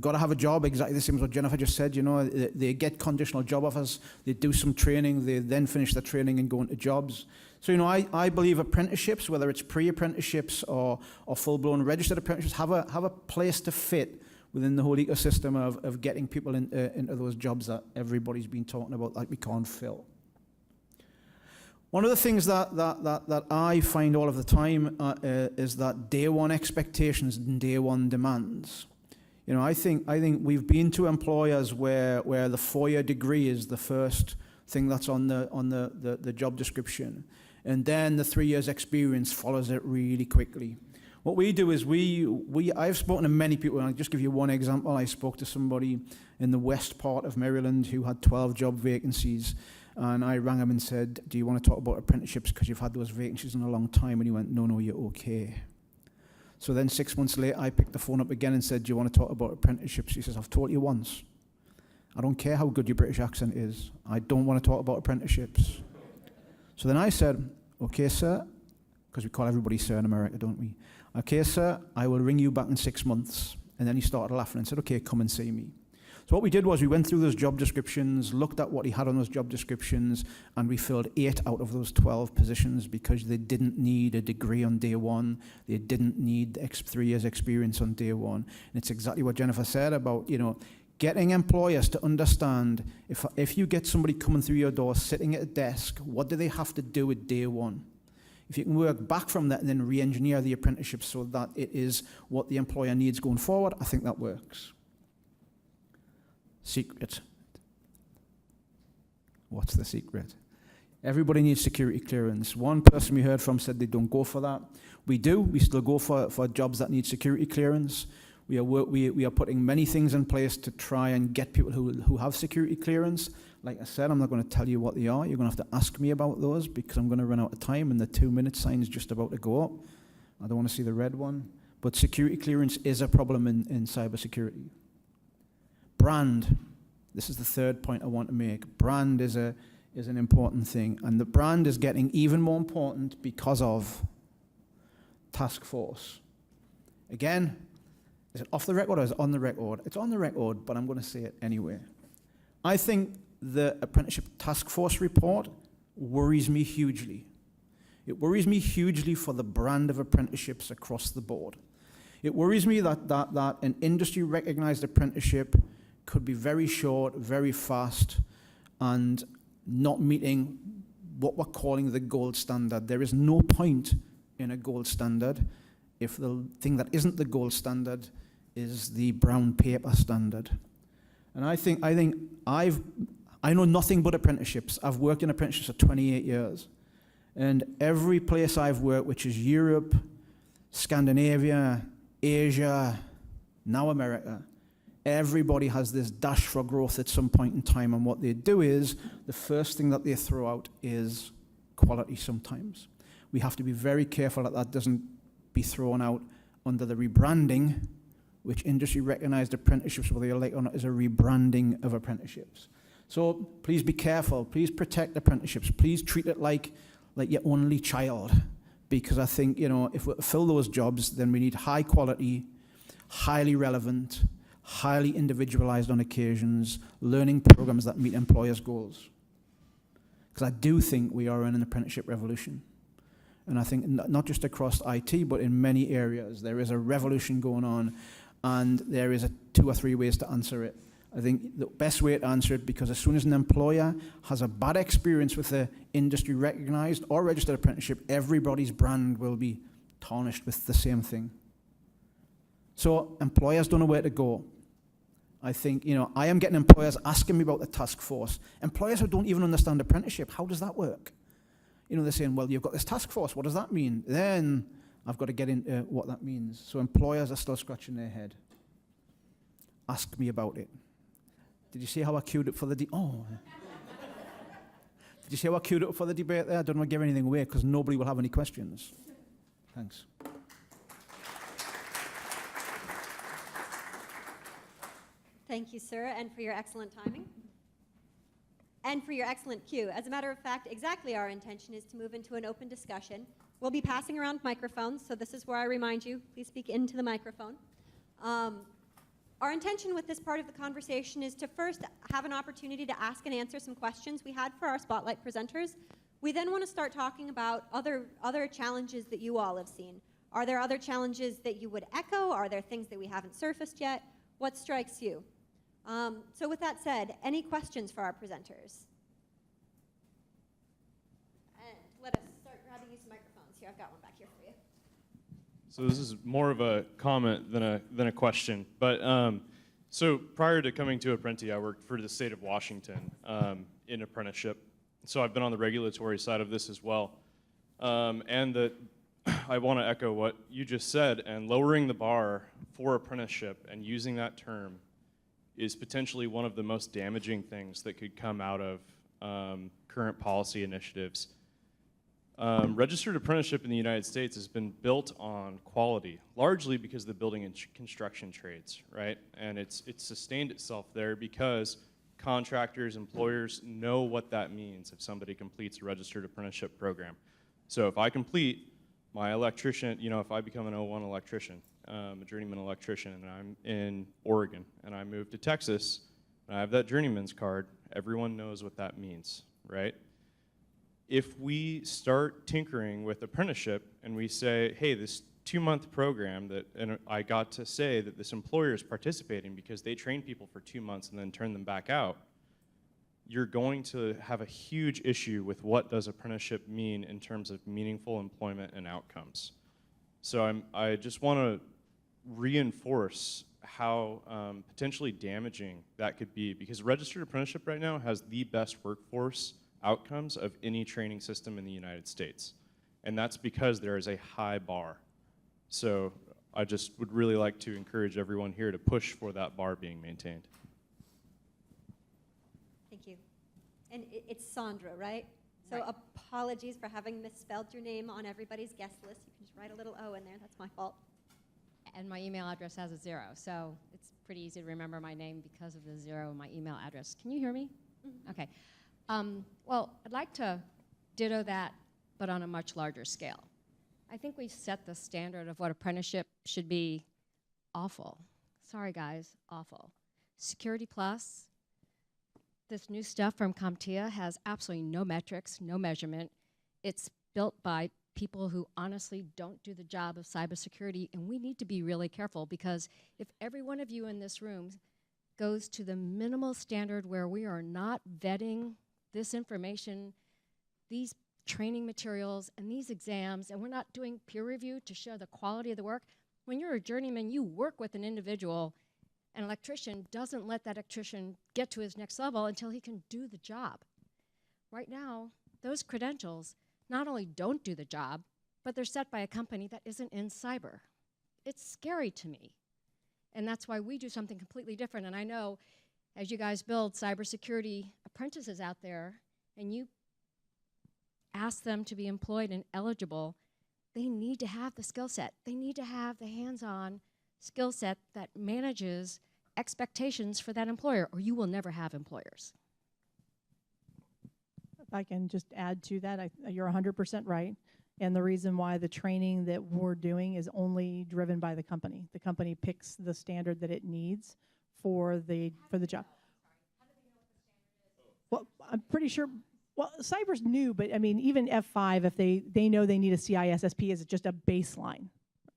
[SPEAKER 9] got to have a job, exactly the same as what Jennifer just said. They get conditional job offers, they do some training, they then finish the training and go into jobs. So, I believe apprenticeships, whether it's pre-apprenticeships or full-blown registered apprenticeships, have a place to fit within the whole ecosystem of getting people into those jobs that everybody's been talking about that we can't fill. One of the things that I find all of the time is that day one expectations and day one demands. I think we've been to employers where the 4-year degree is the first thing that's on the job description, and then the 3 years experience follows it really quickly. What we do is I've spoken to many people, and I'll just give you one example. I spoke to somebody in the west part of Maryland who had 12 job vacancies. And I rang him and said, do you want to talk about apprenticeships because you've had those vacancies in a long time? And he went, no, you're okay. So then 6 months later, I picked the phone up again and said, do you want to talk about apprenticeships? He says, I've taught you once. I don't care how good your British accent is. I don't want to talk about apprenticeships. So then I said, okay, sir, because we call everybody sir in America, don't we? Okay, sir, I will ring you back in 6 months. And then he started laughing and said, okay, come and see me. So what we did was we went through those job descriptions, looked at what he had on those job descriptions, and we filled 8 out of those 12 positions because they didn't need a degree on day one. They didn't need 3 years experience on day one. And it's exactly what Jennifer said about, getting employers to understand if you get somebody coming through your door sitting at a desk, what do they have to do at day one? If you can work back from that and then re-engineer the apprenticeship so that it is what the employer needs going forward, I think that works. Secret. What's the secret? Everybody needs security clearance. One person we heard from said they don't go for that. We do. We still go for jobs that need security clearance. We are putting many things in place to try and get people who have security clearance. Like I said, I'm not going to tell you what they are. You're going to have to ask me about those because I'm going to run out of time and the 2-minute sign is just about to go up. I don't want to see the red one. But security clearance is a problem in cybersecurity. Brand. This is the third point I want to make. Brand is an important thing. And the brand is getting even more important because of task force. Again, is it off the record or is it on the record? It's on the record, but I'm going to say it anyway. I think the apprenticeship task force report worries me hugely. It worries me hugely for the brand of apprenticeships across the board. It worries me that an industry-recognized apprenticeship could be very short, very fast, and not meeting what we're calling the gold standard. There is no point in a gold standard if the thing that isn't the gold standard is the brown paper standard. And I know nothing but apprenticeships. I've worked in apprenticeships for 28 years. And every place I've worked, which is Europe, Scandinavia, Asia, now America, everybody has this dash for growth at some point in time, and what they do is, the first thing that they throw out is quality sometimes. We have to be very careful that doesn't be thrown out under the rebranding, which industry-recognized apprenticeships, whether you like it or not, is a rebranding of apprenticeships. So please be careful. Please protect apprenticeships. Please treat it like like your only child, because I think, you know, if we fill those jobs, then we need high quality, highly relevant, highly individualized on occasions, learning programs that meet employers' goals. Because I do think we are in an apprenticeship revolution. And I think not just across IT, but in many areas, there is a revolution going on, and there is 2 or 3 ways to answer it. I think the best way to answer it, because as soon as an employer has a bad experience with the industry recognized or registered apprenticeship, everybody's brand will be tarnished with the same thing. So employers don't know where to go. I think, you know, I am getting employers asking me about the task force. Employers who don't even understand apprenticeship, how does that work? You know, they're saying, well, you've got this task force, what does that mean? Then I've got to get into what that means. So employers are still scratching their head. Ask me about it. Did you see how I queued up for the Did you see how I queued up for the debate there? I don't want to give anything away because nobody will have any questions. Thanks.
[SPEAKER 6] Thank you, sir, and for your excellent timing. And for your excellent cue. As a matter of fact, exactly our intention is to move into an open discussion. We'll be passing around microphones, so this is where I remind you, please speak into the microphone. Our intention with this part of the conversation is to first have an opportunity to ask and answer some questions we had for our spotlight presenters. We then want to start talking about other challenges that you all have seen. Are there other challenges that you would echo? Are there things that we haven't surfaced yet? What strikes you? So with that said, any questions for our presenters? And let us start grabbing you some microphones. Here, I've got one back here for you.
[SPEAKER 10] So this is more of a comment than a question. But so prior to coming to Apprenti, I worked for the state of Washington in apprenticeship. So I've been on the regulatory side of this as well. And that I want to echo what you just said, and lowering the bar for apprenticeship and using that term is potentially one of the most damaging things that could come out of current policy initiatives. Registered apprenticeship in the United States has been built on quality, largely because of the building and construction trades, right? And it's sustained itself there because contractors, employers know what that means if somebody completes a registered apprenticeship program. So if I complete my electrician, you know, if I become an 01 electrician, a journeyman electrician, and I'm in Oregon, and I move to Texas, and I have that journeyman's card, everyone knows what that means, right? If we start tinkering with apprenticeship and we say, hey, this 2-month program and I got to say that this employer is participating because they train people for 2 months and then turn them back out, you're going to have a huge issue with what does apprenticeship mean in terms of meaningful employment and outcomes. So I just want to reinforce how potentially damaging that could be, because registered apprenticeship right now has the best workforce outcomes of any training system in the United States. And that's because there is a high bar. So I just would really like to encourage everyone here to push for that bar being maintained.
[SPEAKER 6] Thank you. And it's Sandra, right? So
[SPEAKER 11] Right.
[SPEAKER 6] Apologies for having misspelled your name on everybody's guest list. You can just write a little O in there. That's my fault.
[SPEAKER 11] And my email address has a 0, so it's pretty easy to remember my name because of the 0 in my email address. Can you hear me?
[SPEAKER 6] Mm-hmm.
[SPEAKER 11] Okay. Well, I'd like to ditto that, but on a much larger scale. I think we've set the standard of what apprenticeship should be awful. Sorry, guys, awful. Security Plus, this new stuff from CompTIA has absolutely no metrics, no measurement. It's built by people who honestly don't do the job of cybersecurity, and we need to be really careful, because if every one of you in this room goes to the minimal standard where we are not vetting this information, these training materials and these exams, and we're not doing peer review to show the quality of the work, when you're a journeyman, you work with an individual. An electrician doesn't let that electrician get to his next level until he can do the job. Right now, those credentials not only don't do the job, but they're set by a company that isn't in cyber. It's scary to me. And that's why we do something completely different. And I know as you guys build cybersecurity apprentices out there and you ask them to be employed and eligible, they need to have the skill set. They need to have the hands-on skill set that manages expectations for that employer, or you will never have employers.
[SPEAKER 8] I can just add to that, you're 100% right. And the reason why the training that we're doing is only driven by the company. The company picks the standard that it needs for the job. Well, I'm pretty sure, well, cyber's new, but I mean, even F5, if they know they need a CISSP as just a baseline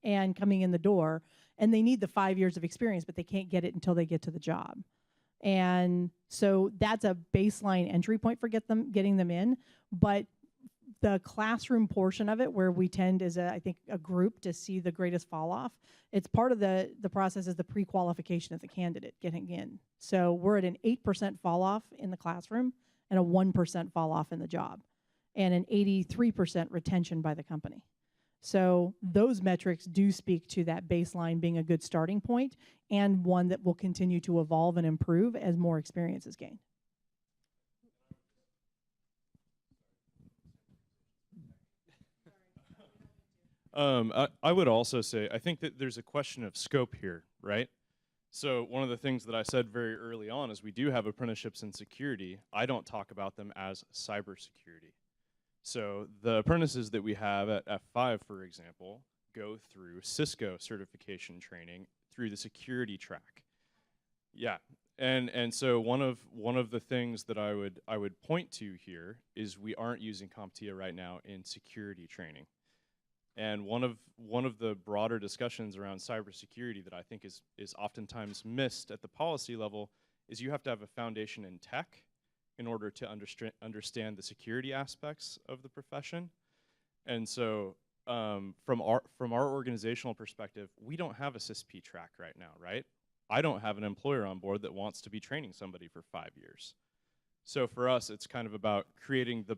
[SPEAKER 8] and coming in the door, and they need the 5 years of experience, but they can't get it until they get to the job. And so that's a baseline entry point for getting them in. But the classroom portion of it, where we tend as I think a group to see the greatest fall off, it's part of the process is the pre-qualification of the candidate getting in. So we're at an 8% fall off in the classroom and a 1% fall off in the job, and an 83% retention by the company. So those metrics do speak to that baseline being a good starting point, and one that will continue to evolve and improve as more experience is gained.
[SPEAKER 10] I would also say, I think that there's a question of scope here, right? So one of the things that I said very early on is we do have apprenticeships in security. I don't talk about them as cybersecurity. So the apprentices that we have at F5, for example, go through Cisco certification training through the security track. Yeah, and so one of the things that I would point to here is we aren't using CompTIA right now in security training. And one of the broader discussions around cybersecurity that I think is oftentimes missed at the policy level is you have to have a foundation in tech in order to understand the security aspects of the profession. And so from our organizational perspective, we don't have a CISP track right now, right? I don't have an employer on board that wants to be training somebody for 5 years. So for us, it's kind of about creating the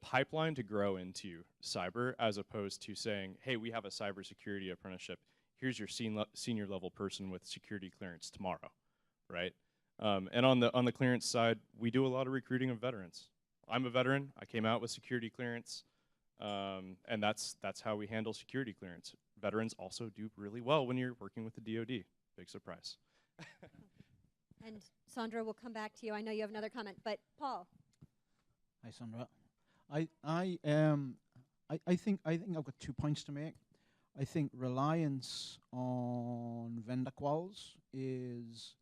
[SPEAKER 10] pipeline to grow into cyber, as opposed to saying, hey, we have a cybersecurity apprenticeship. Here's your senior level person with security clearance tomorrow, right? And on the clearance side, we do a lot of recruiting of veterans. I'm a veteran. I came out with security clearance, and that's how we handle security clearance. Veterans also do really well when you're working with the DoD. Big surprise.
[SPEAKER 6] And Sandra, we'll come back to you. I know you have another comment, but Paul.
[SPEAKER 9] Hi, Sandra. I think I've got 2 points to make. I think reliance on vendor quals is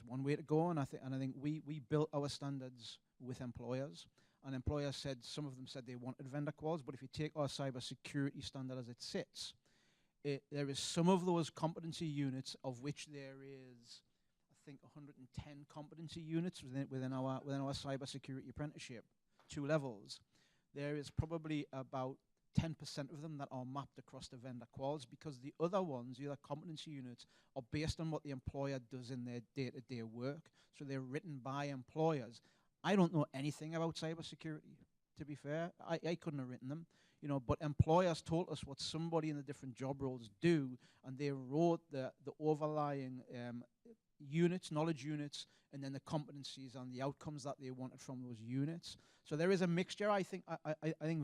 [SPEAKER 9] one way to go, and I think we built our standards with employers, and employers said, some of them said they wanted vendor quals, but if you take our cybersecurity standard as it sits, there is some of those competency units, of which there is, I think, 110 competency units within our cybersecurity apprenticeship, 2 levels. There is probably about 10% of them that are mapped across the vendor quals, because the other ones, the other competency units, are based on what the employer does in their day-to-day work. So they're written by employers. I don't know anything about cybersecurity, to be fair. I couldn't have written them, but employers told us what somebody in the different job roles do, and they wrote the overlying units, knowledge units, and then the competencies and the outcomes that they wanted from those units. So there is a mixture. I think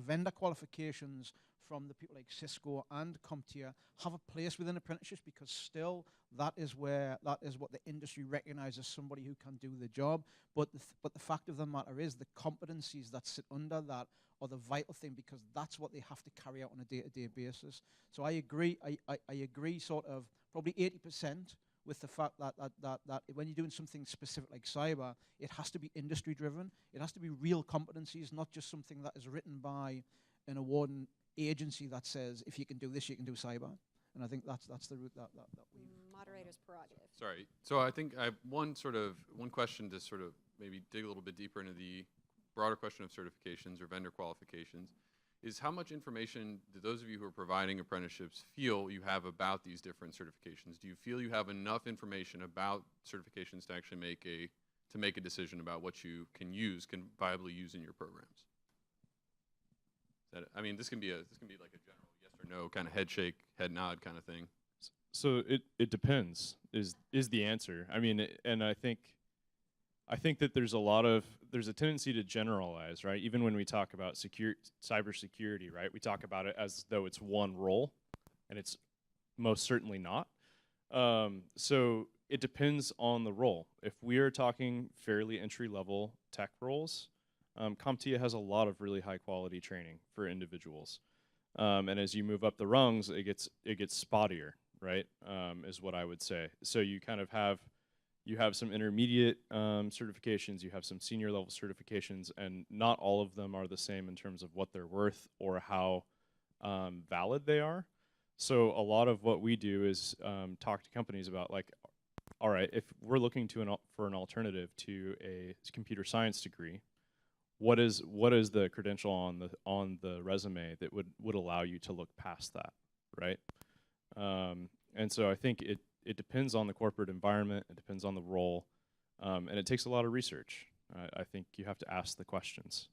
[SPEAKER 9] vendor qualifications from the people like Cisco and CompTIA have a place within apprenticeships, because still that is what the industry recognizes somebody who can do the job. But the fact of the matter is the competencies that sit under that are the vital thing, because that's what they have to carry out on a day-to-day basis. So I agree. I agree sort of probably 80% with the fact that when you're doing something specific like cyber, it has to be industry driven. It has to be real competencies, not just something that is written by an awarding agency that says, if you can do this, you can do cyber. And I think that's the route that we.
[SPEAKER 6] Moderator's prerogative.
[SPEAKER 1] Sorry. So I think I have one question to sort of maybe dig a little bit deeper into the broader question of certifications or vendor qualifications. Is how much information do those of you who are providing apprenticeships feel you have about these different certifications? Do you feel you have enough information about certifications to actually make a decision about what you can viably use in your programs? I mean, this can be like a general yes or no kind of head shake, head nod kind of thing.
[SPEAKER 10] So it depends is the answer. I mean, and I think that there's a tendency to generalize, right? Even when we talk about cybersecurity, right? We talk about it as though it's one role, and it's most certainly not. So it depends on the role. If we are talking fairly entry-level tech roles, CompTIA has a lot of really high quality training for individuals. And as you move up the rungs, it gets spottier, right? Is what I would say. So you kind of have some intermediate certifications, you have some senior level certifications, and not all of them are the same in terms of what they're worth or how valid they are. So a lot of what we do is talk to companies about, like, all right, if we're looking for an alternative to a computer science degree, what is the credential on the resume that would allow you to look past that, right? And so I think it depends on the corporate environment, it depends on the role, and it takes a lot of research. I think you have to ask the questions.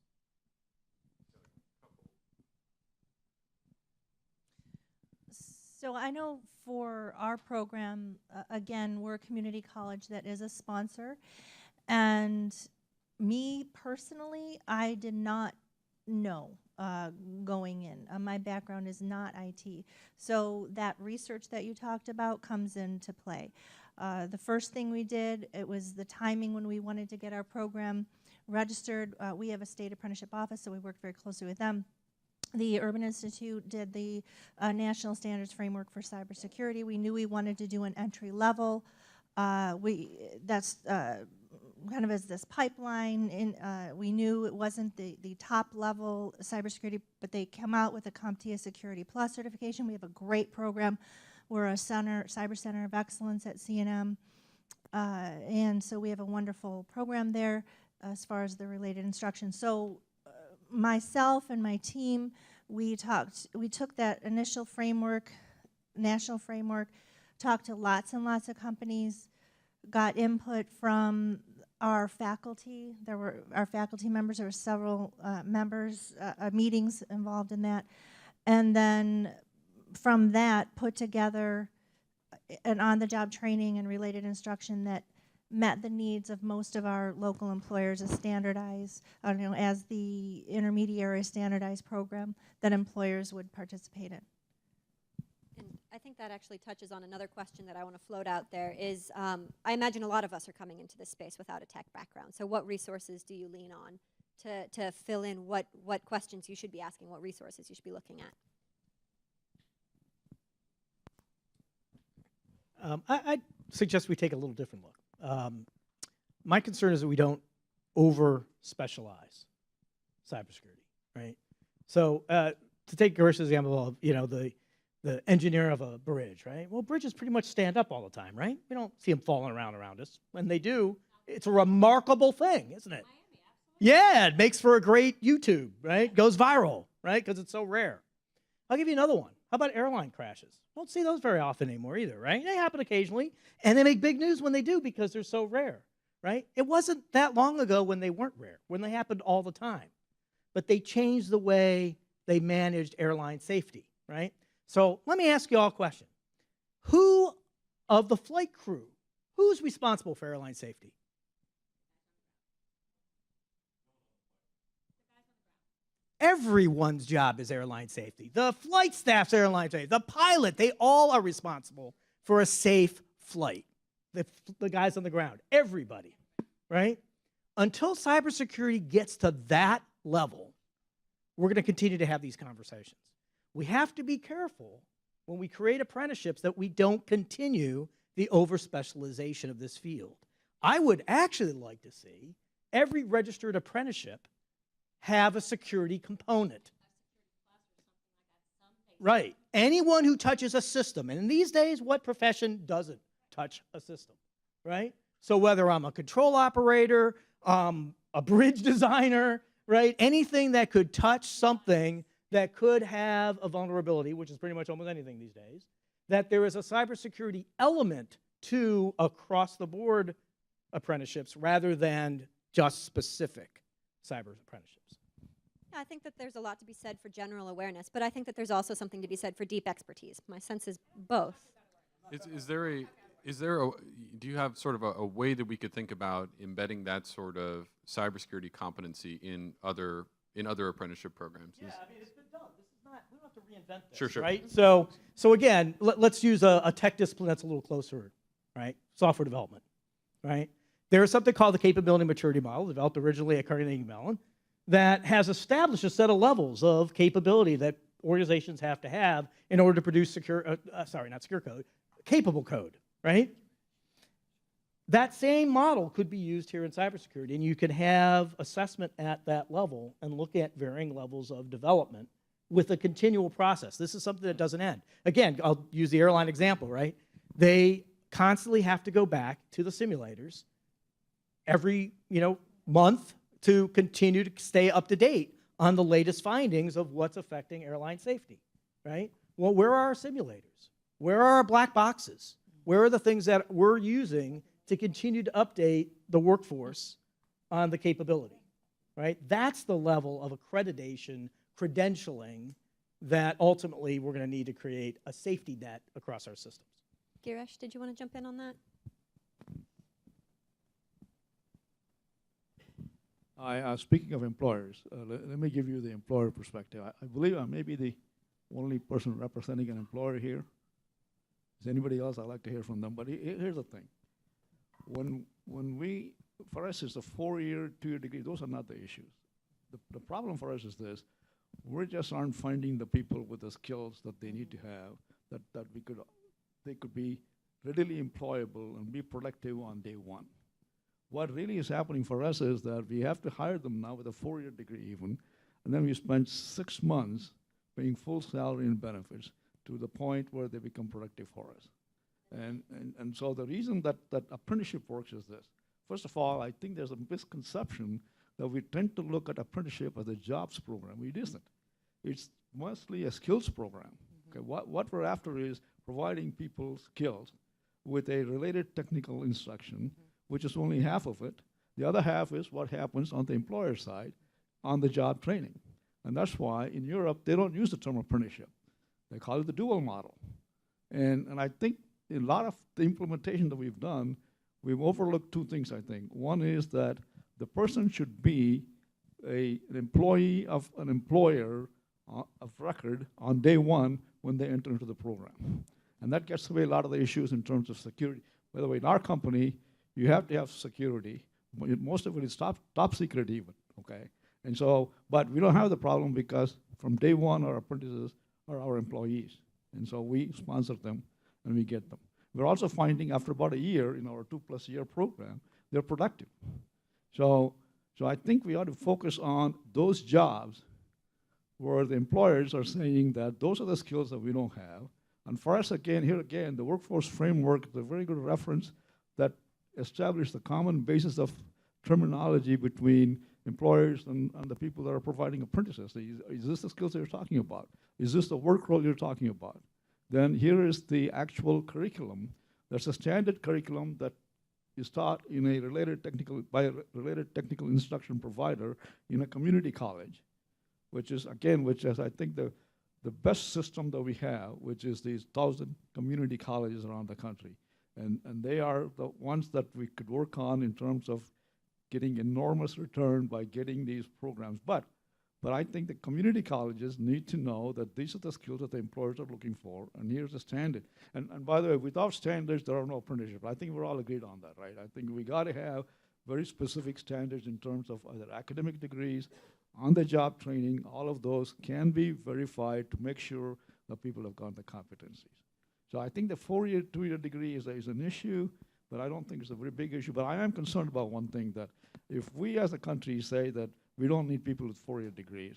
[SPEAKER 12] So I know for our program, again, we're a community college that is a sponsor, and me personally, I did not know going in. My background is not IT. So that research that you talked about comes into play. The first thing we did, it was the timing when we wanted to get our program registered. We have a state apprenticeship office, so we worked very closely with them. The Urban Institute did the National Standards Framework for Cybersecurity. We knew we wanted to do an entry level. That's kind of as this pipeline. We knew it wasn't the top level cybersecurity, but they come out with a CompTIA Security Plus certification. We have a great program. We're a cyber center of excellence at C&M. And so we have a wonderful program there as far as the related instruction. So myself and my team, we took that initial framework, national framework, talked to lots and lots of companies, got input from our faculty. Our faculty members, there were several meetings involved in that. And then from that, put together an on-the-job training and related instruction that met the needs of most of our local employers as standardized, as the intermediary standardized program that employers would participate in.
[SPEAKER 6] And I think that actually touches on another question that I want to float out there is, I imagine a lot of us are coming into this space without a tech background. So what resources do you lean on to fill in what questions you should be asking, what resources you should be looking at?
[SPEAKER 13] I'd suggest we take a little different look. My concern is that we don't over-specialize cybersecurity, right? So to take Gersh's example of, the engineer of a bridge, right? Well, bridges pretty much stand up all the time, right? We don't see them falling around us. When they do, it's a remarkable thing, isn't it? Yeah, it makes for a great YouTube, right? Goes viral, right? Because it's so rare. I'll give you another one. How about airline crashes? Don't see those very often anymore either, right? They happen occasionally, and they make big news when they do because they're so rare, right? It wasn't that long ago when they weren't rare, when they happened all the time. But they changed the way they managed airline safety, right? So let me ask you all a question. Who of the flight crew, who's responsible for airline safety? Everyone's job is airline safety. The flight staff's airline safety. The pilot, they all are responsible for a safe flight. The guys on the ground, everybody, right? Until cybersecurity gets to that level, we're going to continue to have these conversations. We have to be careful when we create apprenticeships that we don't continue the over-specialization of this field. I would actually like to see every registered apprenticeship have a security component. Right. Anyone who touches a system, and in these days, what profession doesn't touch a system, right? So whether I'm a control operator, a bridge designer, right, anything that could touch something that could have a vulnerability, which is pretty much almost anything these days, that there is a cybersecurity element to across-the-board apprenticeships rather than just specific cyber apprenticeships.
[SPEAKER 6] Yeah, I think that there's a lot to be said for general awareness, but I think that there's also something to be said for deep expertise. My sense is both.
[SPEAKER 1] Do you have sort of a way that we could think about embedding that sort of cybersecurity competency in other apprenticeship programs?
[SPEAKER 13] Yeah, I mean, it's been done. This is not, we don't have to reinvent this,
[SPEAKER 1] Sure.
[SPEAKER 13] right? So again, let's use a tech discipline that's a little closer, right? Software development, right? There is something called the capability maturity model, developed originally at Carnegie Mellon. that has established a set of levels of capability that organizations have to have in order to produce capable code, right? That same model could be used here in cybersecurity, and you could have assessment at that level and look at varying levels of development with a continual process. This is something that doesn't end. Again, I'll use the airline example, right? They constantly have to go back to the simulators every month to continue to stay up to date on the latest findings of what's affecting airline safety, right? Well, where are our simulators? Where are our black boxes? Where are the things that we're using to continue to update the workforce on the capability, right? That's the level of accreditation, credentialing that ultimately we're going to need to create a safety net across our systems.
[SPEAKER 6] Girish, did you want to jump in on that?
[SPEAKER 4] Speaking of employers, let me give you the employer perspective. I believe I may be the only person representing an employer here. Is anybody else? I'd like to hear from them. But here's the thing. For us, it's a 4-year, 2-year degree. Those are not the issues. The problem for us is this. We just aren't finding the people with the skills that they need to have, that they could be readily employable and be productive on day one. What really is happening for us is that we have to hire them now with a 4-year degree even, and then we spend 6 months paying full salary and benefits to the point where they become productive for us. And so the reason that apprenticeship works is this. First of all, I think there's a misconception that we tend to look at apprenticeship as a jobs program. It isn't. It's mostly a skills program. Okay, what we're after is providing people skills with a related technical instruction, which is only half of it. The other half is what happens on the employer side on the job training. And that's why in Europe, they don't use the term apprenticeship. They call it the dual model. And I think a lot of the implementation that we've done, we've overlooked 2 things, I think. One is that the person should be an employee of an employer of record on day one when they enter into the program. And that gets away a lot of the issues in terms of security. By the way, in our company, you have to have security. Most of it is top secret even, okay? And so, but we don't have the problem because from day one, our apprentices are our employees. And so we sponsor them and we get them. We're also finding after about a year in our 2+ year program, they're productive. So I think we ought to focus on those jobs where the employers are saying that those are the skills that we don't have. And for us, here again, the workforce framework is a very good reference that established the common basis of terminology between employers and the people that are providing apprentices. Is this the skills that you're talking about? Is this the work role you're talking about? Then here is the actual curriculum. There's a standard curriculum that is taught in by a related technical instruction provider in a community college, which is I think the best system that we have, which is these 1,000 community colleges around the country. And they are the ones that we could work on in terms of getting enormous return by getting these programs. But I think the community colleges need to know that these are the skills that the employers are looking for, and here's the standard. And by the way, without standards, there are no apprenticeships. I think we're all agreed on that, right? I think we got to have very specific standards in terms of either academic degrees, on-the-job training. All of those can be verified to make sure that people have got the competencies. So I think the 4-year, 2-year degree is an issue, but I don't think it's a very big issue. But I am concerned about one thing, that if we as a country say that we don't need people with 4-year degrees,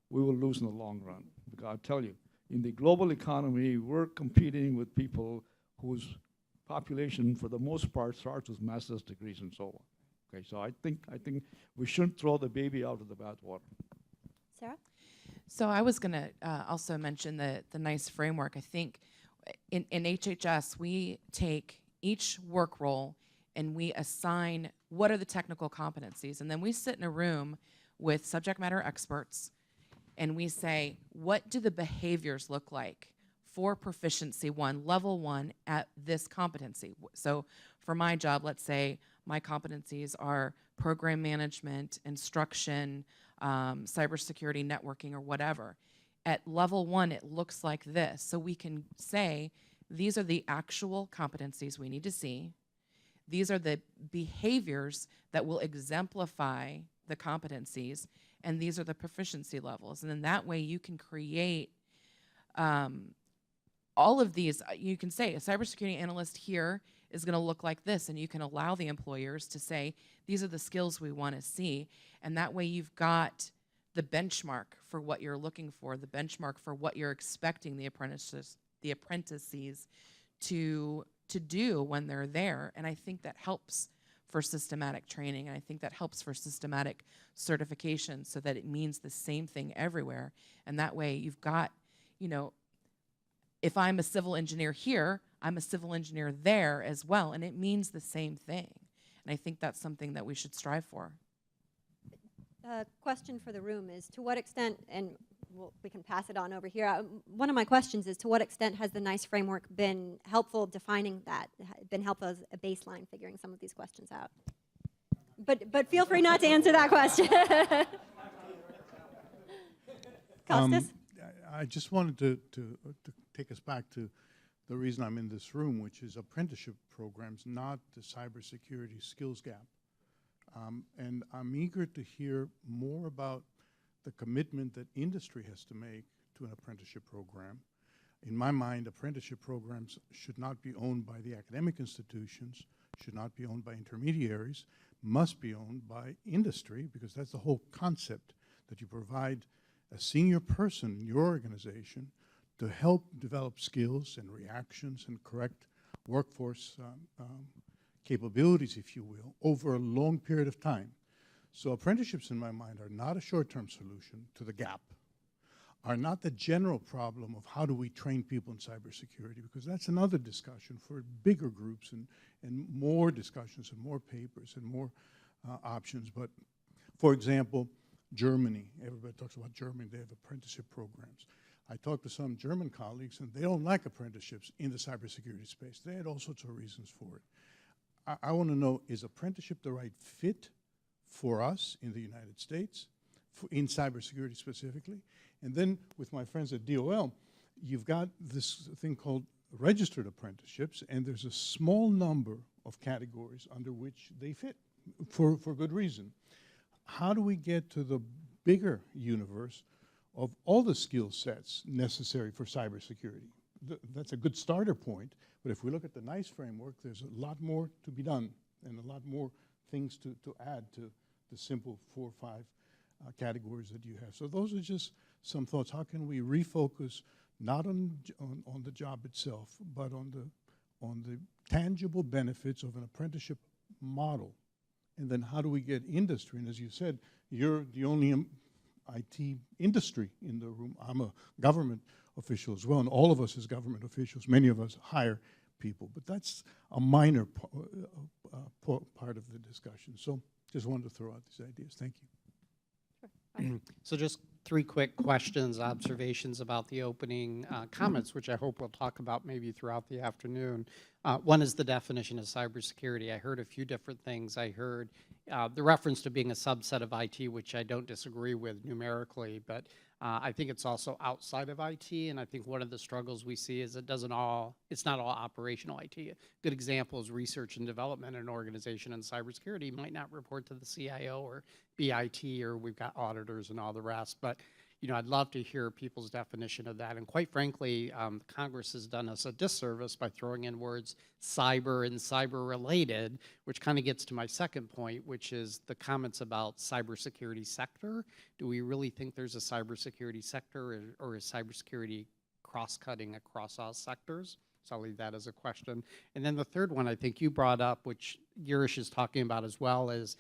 [SPEAKER 4] we will lose in the long run. Because I'll tell you, in the global economy, we're competing with people whose population, for the most part, starts with master's degrees and so on. Okay, so I think we shouldn't throw the baby out of the bathwater.
[SPEAKER 6] Sarah?
[SPEAKER 14] So I was going to also mention the NICE framework. I think in HHS, we take each work role and we assign what are the technical competencies. And then we sit in a room with subject matter experts and we say, what do the behaviors look like for proficiency 1, level 1 at this competency? So for my job, let's say my competencies are program management, instruction, cybersecurity, networking, or whatever. At level 1, it looks like this. So we can say, these are the actual competencies we need to see. These are the behaviors that will exemplify the competencies. and these are the proficiency levels. And then that way you can create all of these. You can say a cybersecurity analyst here is going to look like this, and you can allow the employers to say, these are the skills we want to see. And that way you've got the benchmark for what you're looking for, the benchmark for what you're expecting the apprentices to do when they're there. And I think that helps for systematic training, and I think that helps for systematic certification so that it means the same thing everywhere. And that way you've got, you know, if I'm a civil engineer here, I'm a civil engineer there as well, and it means the same thing. And I think that's something that we should strive for.
[SPEAKER 6] Question for the room is, to what extent, and we can pass it on over here, one of my questions is, to what extent has the NICE framework been helpful defining that, been helpful as a baseline figuring some of these questions out? But feel free not to answer that question. Costas?
[SPEAKER 15] I just wanted to take us back to the reason I'm in this room, which is apprenticeship programs, not the cybersecurity skills gap. And I'm eager to hear more about the commitment that industry has to make to an apprenticeship program. In my mind, apprenticeship programs should not be owned by the academic institutions, should not be owned by intermediaries, must be owned by industry, because that's the whole concept, that you provide a senior person in your organization to help develop skills and reactions and correct workforce capabilities, if you will, over a long period of time. So apprenticeships, in my mind, are not a short-term solution to the gap, are not the general problem of how do we train people in cybersecurity, because that's another discussion for bigger groups and more discussions and more papers and more options. But for example, Germany, everybody talks about Germany, they have apprenticeship programs. I talked to some German colleagues and they don't like apprenticeships in the cybersecurity space. They had all sorts of reasons for it. I want to know, is apprenticeship the right fit for us in the United States, in cybersecurity specifically? And then with my friends at DOL, you've got this thing called registered apprenticeships, and there's a small number of categories under which they fit for good reason. How do we get to the bigger universe of all the skill sets necessary for cybersecurity? That's a good starter point, but if we look at the NICE framework, there's a lot more to be done and a lot more things to add to the simple 4 or 5 categories that you have. So those are just some thoughts. How can we refocus not on the job itself, but on the tangible benefits of an apprenticeship model? And then how do we get industry? And as you said, you're the only IT industry in the room. I'm a government official as well, and all of us as government officials, many of us hire people, but that's a minor part of the discussion. So just wanted to throw out these ideas. Thank you.
[SPEAKER 16] So just 3 quick questions, observations about the opening comments, which I hope we'll talk about maybe throughout the afternoon. One is the definition of cybersecurity. I heard a few different things. I heard the reference to being a subset of IT, which I don't disagree with numerically, but I think it's also outside of IT, and I think one of the struggles we see is it's not all operational IT. A good example is research and development in an organization in cybersecurity might not report to the CIO or BIT, or we've got auditors and all the rest, but you know, I'd love to hear people's definition of that. And quite frankly, Congress has done us a disservice by throwing in words cyber and cyber related, which kind of gets to my second point, which is the comments about cybersecurity sector. Do we really think there's a cybersecurity sector, or is cybersecurity cross-cutting across all sectors? So I'll leave that as a question. And then the third one I think you brought up, which Girish is talking about as well, is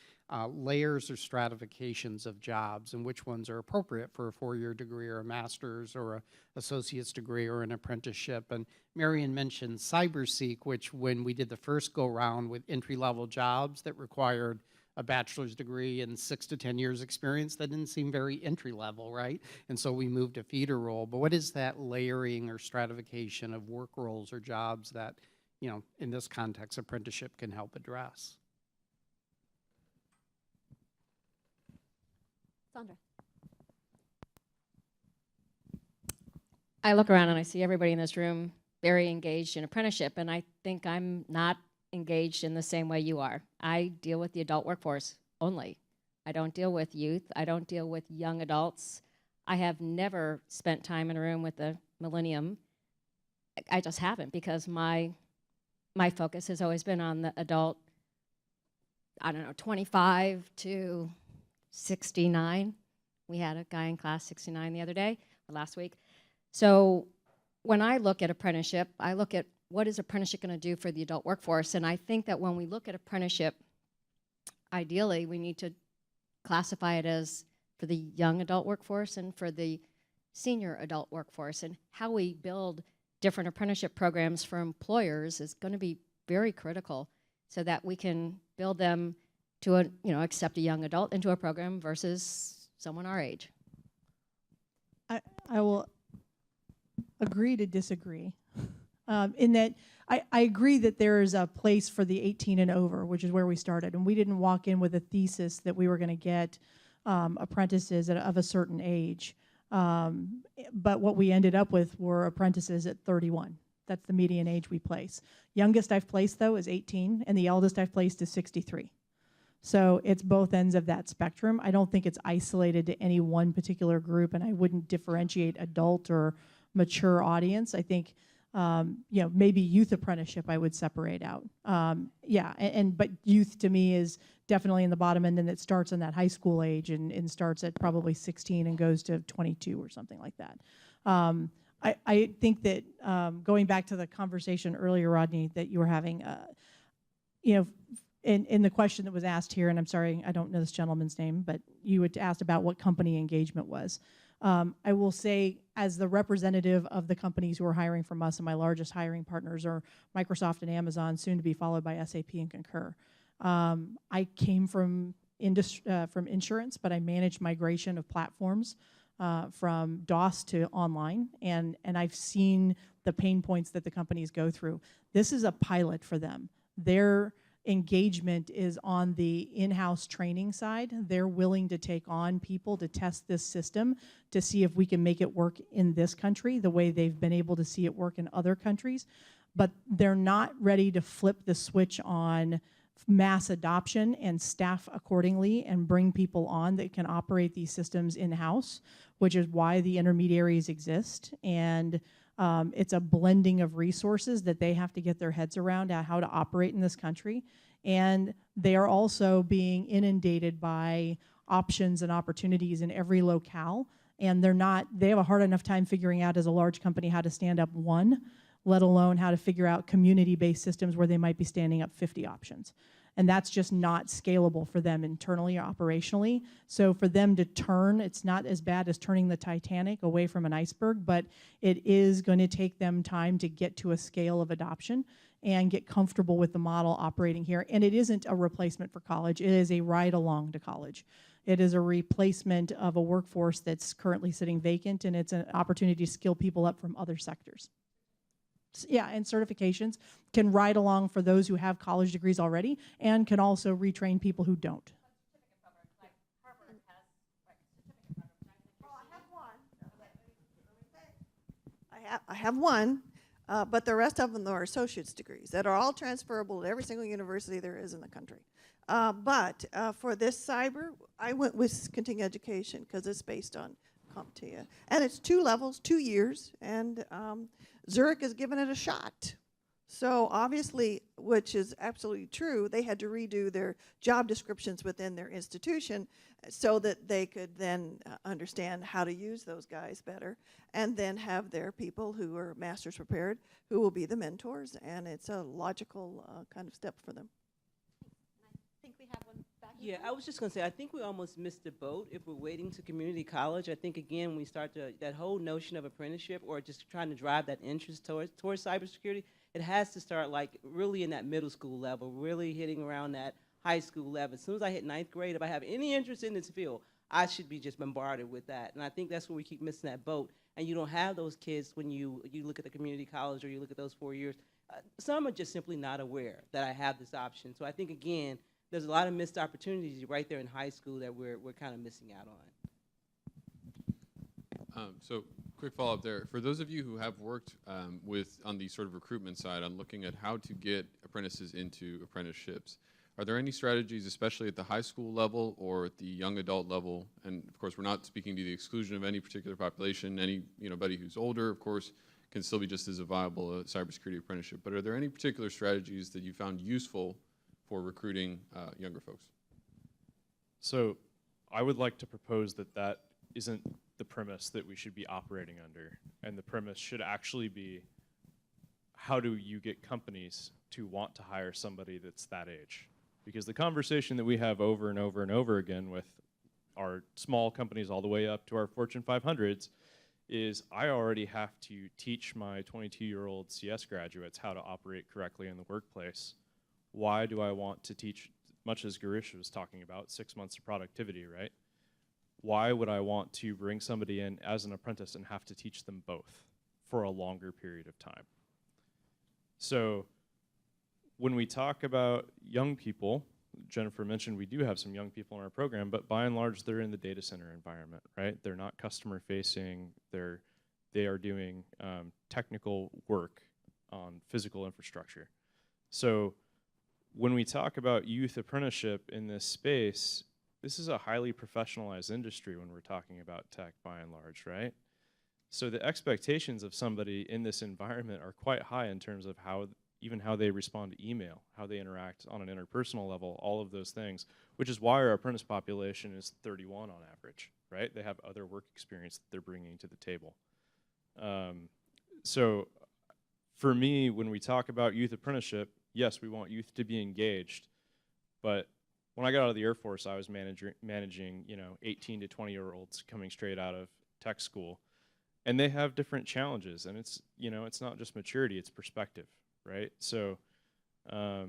[SPEAKER 16] layers or stratifications of jobs and which ones are appropriate for a 4-year degree or a master's or an associate's degree or an apprenticeship. And Marion mentioned CyberSeek, which when we did the first go-round with entry-level jobs that required a bachelor's degree and 6 to 10 years experience, that didn't seem very entry level, right? And so we moved to feeder role. But what is that layering or stratification of work roles or jobs that, you know, in this context, apprenticeship can help address?
[SPEAKER 6] Sandra.
[SPEAKER 11] I look around and I see everybody in this room very engaged in apprenticeship, and I think I'm not engaged in the same way you are. I deal with the adult workforce only. I don't deal with youth. I don't deal with young adults. I have never spent time in a room with the millennium. I just haven't, because my focus has always been on the adult, I don't know, 25 to 69. We had a guy in class 69 the other day, or last week. So when I look at apprenticeship, I look at what is apprenticeship going to do for the adult workforce. And I think that when we look at apprenticeship, ideally we need to classify it as for the young adult workforce and for the senior adult workforce. And how we build different apprenticeship programs for employers is going to be very critical, so that we can build them to accept a young adult into a program versus someone our age.
[SPEAKER 8] I will agree to disagree, in that I agree that there is a place for the 18 and over, which is where we started. And we didn't walk in with a thesis that we were going to get apprentices of a certain age. But what we ended up with were apprentices at 31. That's the median age we place. Youngest I've placed, though, is 18, and the eldest I've placed is 63. So it's both ends of that spectrum. I don't think it's isolated to any one particular group, and I wouldn't differentiate adult or mature audience. I think, maybe youth apprenticeship I would separate out. But youth to me is definitely in the bottom end, and it starts in that high school age and starts at probably 16 and goes to 22 or something like that. I think that going back to the conversation earlier, Rodney, that you were having, in the question that was asked here, and I'm sorry, I don't know this gentleman's name, but you had asked about what company engagement was. I will say, as the representative of the companies who are hiring from us, and my largest hiring partners are Microsoft and Amazon, soon to be followed by SAP and Concur. I came from insurance, but I managed migration of platforms from DOS to online, and I've seen the pain points that the companies go through. This is a pilot for them. Their engagement is on the in-house training side. They're willing to take on people to test this system to see if we can make it work in this country the way they've been able to see it work in other countries. But they're not ready to flip the switch on mass adoption and staff accordingly and bring people on that can operate these systems in-house, which is why the intermediaries exist. And it's a blending of resources that they have to get their heads around how to operate in this country. And they are also being inundated by options and opportunities in every locale. And they have a hard enough time figuring out as a large company how to stand up one, let alone how to figure out community-based systems where they might be standing up 50 options. And that's just not scalable for them internally or operationally. So for them to turn, it's not as bad as turning the Titanic away from an iceberg, but it is going to take them time to get to a scale of adoption and get comfortable with the model operating here. And it isn't a replacement for college. It is a ride along to college. It is a replacement of a workforce that's currently sitting vacant, and it's an opportunity to skill people up from other sectors. Yeah, and certifications can ride along for those who have college degrees already and can also retrain people who don't.
[SPEAKER 7] I have one, but the rest of them are associate's degrees that are all transferable to every single university there is in the country. But for this cyber, I went with continuing education because it's based on CompTIA. And it's 2 levels, 2 years, and Zurich has given it a shot. So obviously, which is absolutely true, they had to redo their job descriptions within their institution so that they could then understand how to use those guys better, and then have their people who are masters prepared who will be the mentors, and it's a logical kind of step for them.
[SPEAKER 6] I think we have one back.
[SPEAKER 17] Yeah, I was just going to say, I think we almost missed the boat if we're waiting to community college. I think, again, when we start that whole notion of apprenticeship or just trying to drive that interest towards cybersecurity, it has to start like really in that middle school level, really hitting around that high school level. As soon as I hit 9th grade, if I have any interest in this field, I should be just bombarded with that. And I think that's where we keep missing that boat. And you don't have those kids when you look at the community college or you look at those 4 years. Some are just simply not aware that I have this option. So I think, again, there's a lot of missed opportunities right there in high school that we're kind of missing out on.
[SPEAKER 1] So quick follow-up there. For those of you who have worked on the sort of recruitment side on looking at how to get apprentices into apprenticeships, Are there any strategies, especially at the high school level or at the young adult level? And of course, we're not speaking to the exclusion of any particular population. Anybody who's older, of course, can still be just as a viable cybersecurity apprenticeship. But are there any particular strategies that you found useful for recruiting younger folks?
[SPEAKER 10] So I would like to propose that that isn't the premise that we should be operating under. And the premise should actually be, how do you get companies to want to hire somebody that's that age? Because the conversation that we have over and over and over again with our small companies all the way up to our Fortune 500s is, I already have to teach my 22-year-old CS graduates how to operate correctly in the workplace. Why do I want to teach, much as Garish was talking about, 6 months of productivity, right? Why would I want to bring somebody in as an apprentice and have to teach them both for a longer period of time? So when we talk about young people, Jennifer mentioned we do have some young people in our program, but by and large, they're in the data center environment, right? They're not customer facing. They are doing technical work on physical infrastructure. So when we talk about youth apprenticeship in this space, this is a highly professionalized industry when we're talking about tech by and large, right? So the expectations of somebody in this environment are quite high in terms of even how they respond to email, how they interact on an interpersonal level, all of those things, which is why our apprentice population is 31 on average, right? They have other work experience that they're bringing to the table. So for me, when we talk about youth apprenticeship, yes, we want youth to be engaged, but when I got out of the Air Force, I was managing 18 to 20-year-olds coming straight out of tech school, and they have different challenges, and it's not just maturity, it's perspective, right? So I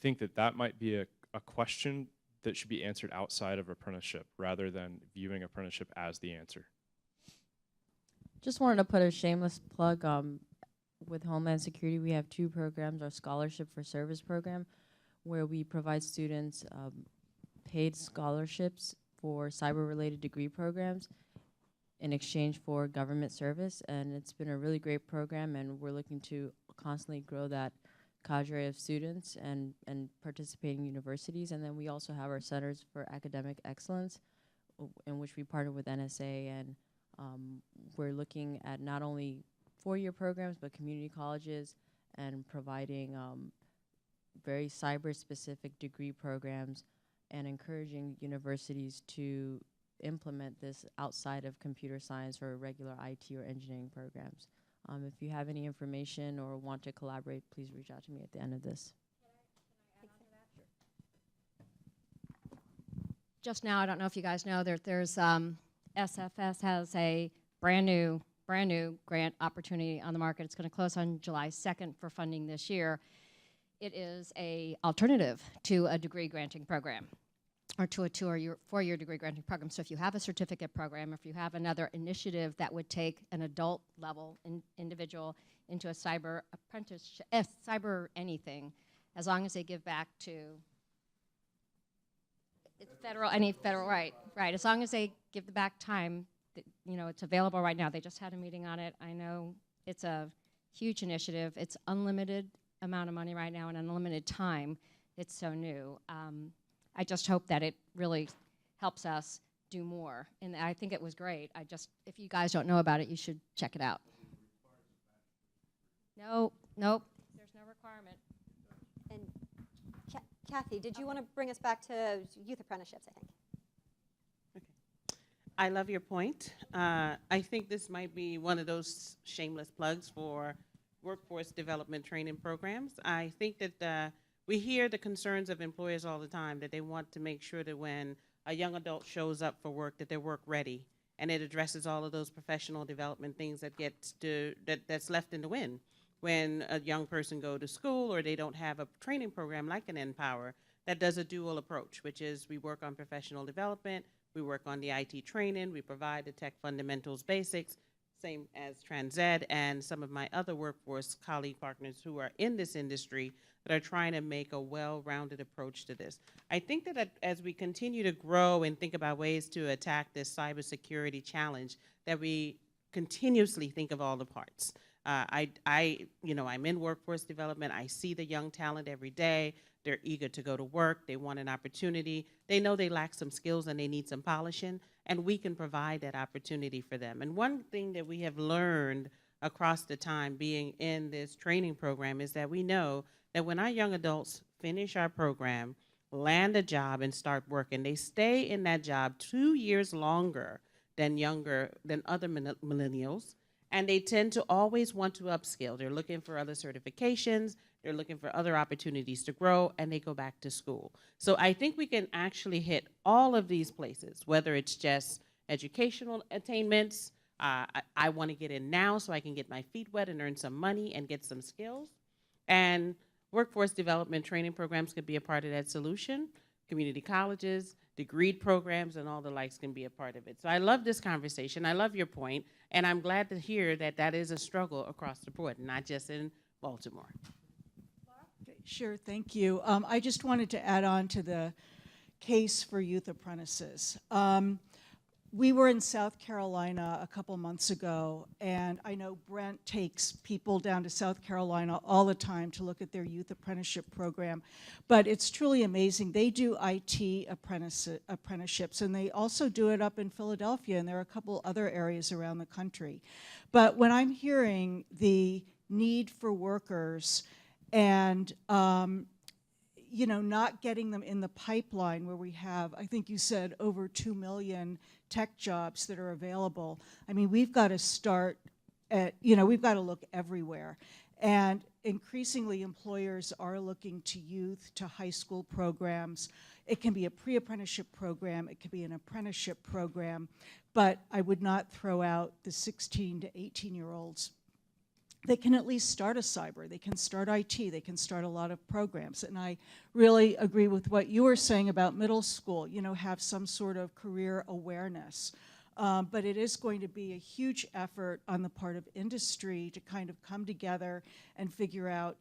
[SPEAKER 10] think that might be a question that should be answered outside of apprenticeship rather than viewing apprenticeship as the answer.
[SPEAKER 18] Just wanted to put a shameless plug. With Homeland Security, we have 2 programs, our Scholarship for Service program, where we provide students paid scholarships for cyber-related degree programs in exchange for government service. And it's been a really great program, and we're looking to constantly grow that cadre of students and participating universities. And then we also have our Centers for Academic Excellence, in which we partner with NSA, and we're looking at not only 4-year programs, but community colleges, and providing very cyber-specific degree programs and encouraging universities to implement this outside of computer science or regular IT or engineering programs. If you have any information or want to collaborate, please reach out to me at the end of this.
[SPEAKER 11] Just now, I don't know if you guys know, there's SFS has a brand new grant opportunity on the market. It's going to close on July 2nd for funding this year. It is a alternative to a degree granting program, or to a 2 or 4-year degree granting program. So if you have a certificate program, if you have another initiative that would take an adult level individual into a cyber apprenticeship, cyber anything, as long as they give back to any federal, right, as long as they give the back time, it's available right now. They just had a meeting on it. I know it's a huge initiative. It's unlimited amount of money right now and unlimited time. It's so new. I just hope that it really helps us do more. And I think it was great. If you guys don't know about it, you should check it out. Nope, there's no requirement.
[SPEAKER 6] And Kathy, did you want to bring us back to youth apprenticeships, I think?
[SPEAKER 17] I love your point. I think this might be one of those shameless plugs for workforce development training programs. I think that we hear the concerns of employers all the time, that they want to make sure that when a young adult shows up for work, that they're work ready, and it addresses all of those professional development things that's left in the wind. When a young person go to school or they don't have a training program like an Empower that does a dual approach, which is we work on professional development, we work on the IT training, we provide the tech fundamentals basics, same as TransEd and some of my other workforce colleague partners who are in this industry that are trying to make a well-rounded approach to this. I think that as we continue to grow and think about ways to attack this cybersecurity challenge, that we continuously think of all the parts.
[SPEAKER 19] I'm in workforce development. I see the young talent every day. They're eager to go to work. They want an opportunity. They know they lack some skills and they need some polishing, and we can provide that opportunity for them. And one thing that we have learned across the time being in this training program is that we know that when our young adults finish our program, land a job and start working, they stay in that job 2 years longer than other millennials, and they tend to always want to upskill. They're looking for other certifications, they're looking for other opportunities to grow, and they go back to school. So I think we can actually hit all of these places, whether it's just educational attainments, I want to get in now so I can get my feet wet and earn some money and get some skills. And workforce development training programs could be a part of that solution. Community colleges, degreed programs, and all the likes can be a part of it. So I love this conversation. I love your point, and I'm glad to hear that that is a struggle across the board, not just in Baltimore.
[SPEAKER 20] Okay, sure, thank you. I just wanted to add on to the case for youth apprentices. We were in South Carolina a couple months ago, and I know Brent takes people down to South Carolina all the time to look at their youth apprenticeship program, but it's truly amazing. They do IT apprenticeships, and they also do it up in Philadelphia, and there are a couple other areas around the country. But when I'm hearing the need for workers and not getting them in the pipeline where we have, I think you said, over 2 million tech jobs that are available. I mean, we've got to start at, we've got to look everywhere. And increasingly, employers are looking to youth, to high school programs. It can be a pre-apprenticeship program. It could be an apprenticeship program. But I would not throw out the 16 to 18-year-olds. They can at least start a cyber, they can start IT, they can start a lot of programs. And I really agree with what you were saying about middle school, have some sort of career awareness. But it is going to be a huge effort on the part of industry to kind of come together and figure out,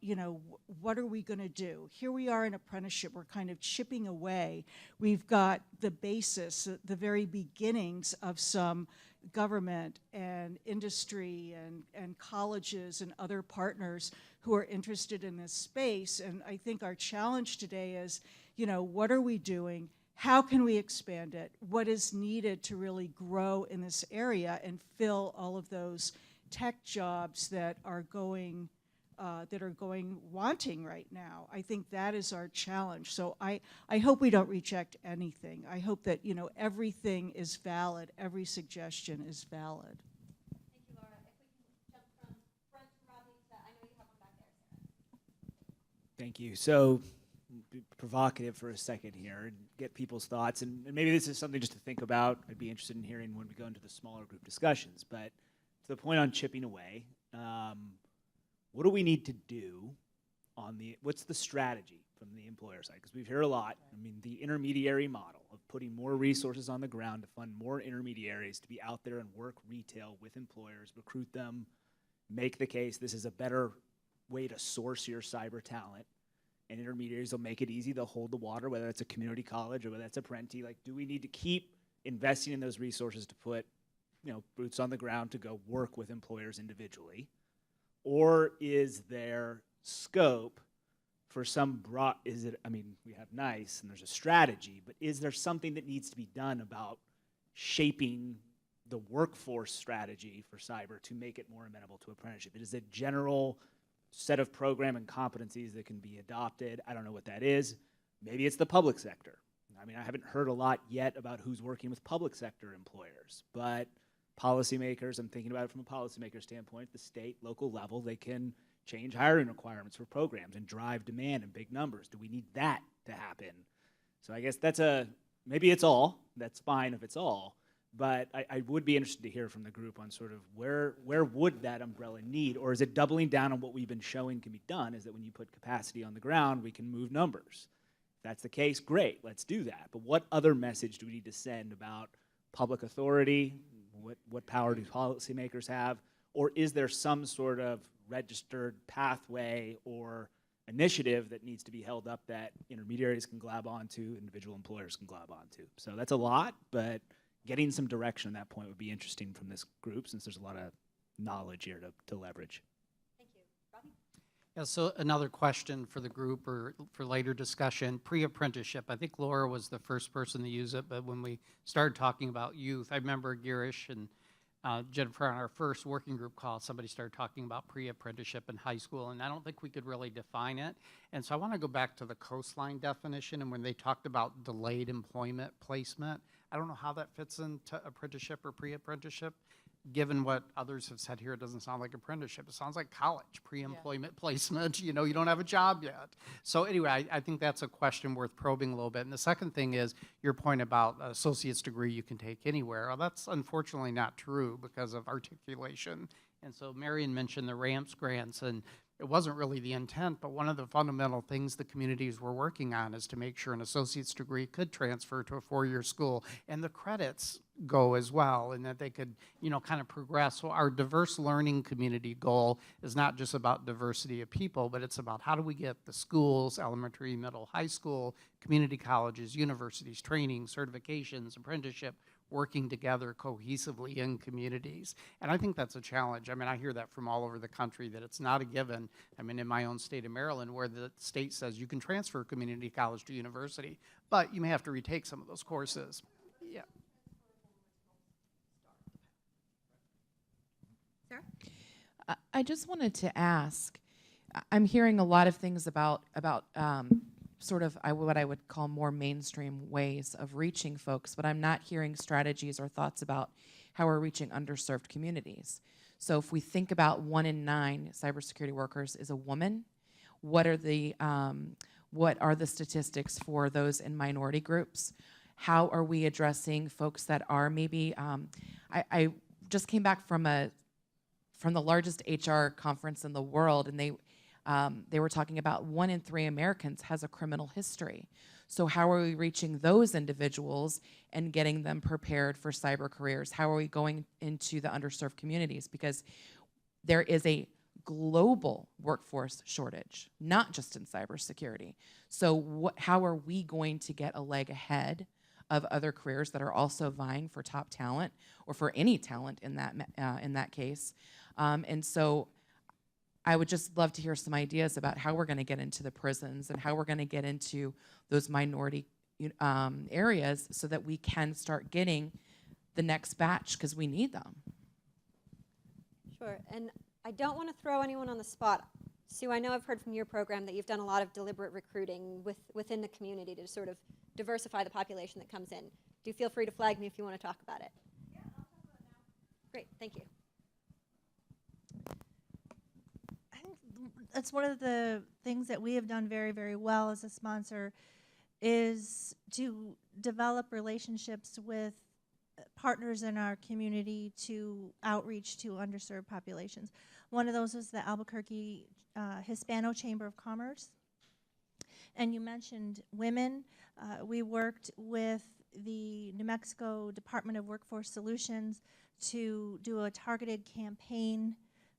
[SPEAKER 20] what are we going to do? Here we are in apprenticeship, we're kind of chipping away. We've got the basis, the very beginnings of some government and industry and colleges and other partners who are interested in this space. And I think our challenge today is, what are we doing? How can we expand it? What is needed to really grow in this area and fill all of those tech jobs that are going wanting right now? I think that is our challenge. So I hope we don't reject anything. I hope that, everything is valid, every suggestion is valid.
[SPEAKER 6] Thank you, Laura. If we can jump from Brent to Rodney, I know you have one back there, Sarah.
[SPEAKER 21] Thank you. So, be provocative for a second here and get people's thoughts. And maybe this is something just to think about. I'd be interested in hearing when we go into the smaller group discussions. But to the point on chipping away, what do we need to do what's the strategy from the employer side? Because we've heard a lot. I mean, the intermediary model of putting more resources on the ground to fund more intermediaries to be out there and work retail with employers, recruit them, make the case this is a better way to source your cyber talent. And intermediaries will make it easy. They'll hold the water, whether it's a community college or whether it's a Prenti. Like, do we need to keep investing in those resources to put, boots on the ground to go work with employers individually? Or is there scope for some we have NICE and there's a strategy, but is there something that needs to be done about shaping the workforce strategy for cyber to make it more amenable to apprenticeship? It is a general set of program and competencies that can be adopted. I don't know what that is. Maybe it's the public sector. I mean, I haven't heard a lot yet about who's working with public sector employers, but policymakers, I'm thinking about it from a policymaker standpoint, the state, local level, they can change hiring requirements for programs and drive demand in big numbers. Do we need that to happen? So I guess maybe it's all, that's fine if it's all, but I would be interested to hear from the group on sort of where would that umbrella need, or is it doubling down on what we've been showing can be done, is that when you put capacity on the ground, we can move numbers. If that's the case, great, let's do that. But what other message do we need to send about public authority? What power do policymakers have? Or is there some sort of registered pathway or initiative that needs to be held up that intermediaries can glab onto, individual employers can glab onto? So that's a lot, but getting some direction at that point would be interesting from this group, since there's a lot of knowledge here to leverage.
[SPEAKER 16] Yeah, so another question for the group or for later discussion, pre-apprenticeship. I think Laura was the first person to use it, but when we started talking about youth, I remember Girish and Jennifer on our first working group call, somebody started talking about pre-apprenticeship in high school, and I don't think we could really define it. And so I want to go back to the coastline definition, and when they talked about delayed employment placement, I don't know how that fits into apprenticeship or pre-apprenticeship. Given what others have said here, it doesn't sound like apprenticeship. It sounds like college, pre-employment placement. You know, you don't have a job yet. So anyway, I think that's a question worth probing a little bit. And the second thing is your point about associate's degree you can take anywhere. Well, that's unfortunately not true because of articulation. And so Marion mentioned the RAMPS grants, and it wasn't really the intent, but one of the fundamental things the communities were working on is to make sure an associate's degree could transfer to a four-year school, and the credits go as well, and that they could, you know, kind of progress. So our diverse learning community goal is not just about diversity of people, but it's about how do we get the schools, elementary, middle, high school, community colleges, universities, training, certifications, apprenticeship, working together cohesively in communities. And I think that's a challenge. I mean, I hear that from all over the country, that it's not a given. I mean, in my own state of Maryland, where the state says you can transfer community college to university, but you may have to retake some of those courses. Yeah.
[SPEAKER 6] Sarah?
[SPEAKER 14] I just wanted to ask, I'm hearing a lot of things about sort of what I would call more mainstream ways of reaching folks, but I'm not hearing strategies or thoughts about how we're reaching underserved communities. So if we think about 1 in 9 cybersecurity workers is a woman, what are the statistics for those in minority groups? How are we addressing folks that are maybe, I just came back from the largest HR conference in the world, and they were talking about 1 in 3 Americans has a criminal history. So how are we reaching those individuals and getting them prepared for cyber careers? How are we going into the underserved communities? Because there is a global workforce shortage, not just in cybersecurity. So how are we going to get a leg ahead of other careers that are also vying for top talent, or for any talent in that case? And so I would just love to hear some ideas about how we're going to get into the prisons and how we're going to get into those minority areas so that we can start getting the next batch, because we need them.
[SPEAKER 6] Sure, and I don't want to throw anyone on the spot. Sue, I know I've heard from your program that you've done a lot of deliberate recruiting within the community to sort of diversify the population that comes in. Do feel free to flag me if you want to talk about it. Yeah, I'll talk about it now. Great, thank you.
[SPEAKER 12] That's one of the things that we have done very, very well as a sponsor, is to develop relationships with partners in our community to outreach to underserved populations. One of those is the Albuquerque Hispano Chamber of Commerce. And you mentioned women. We worked with the New Mexico Department of Workforce Solutions to do a targeted campaign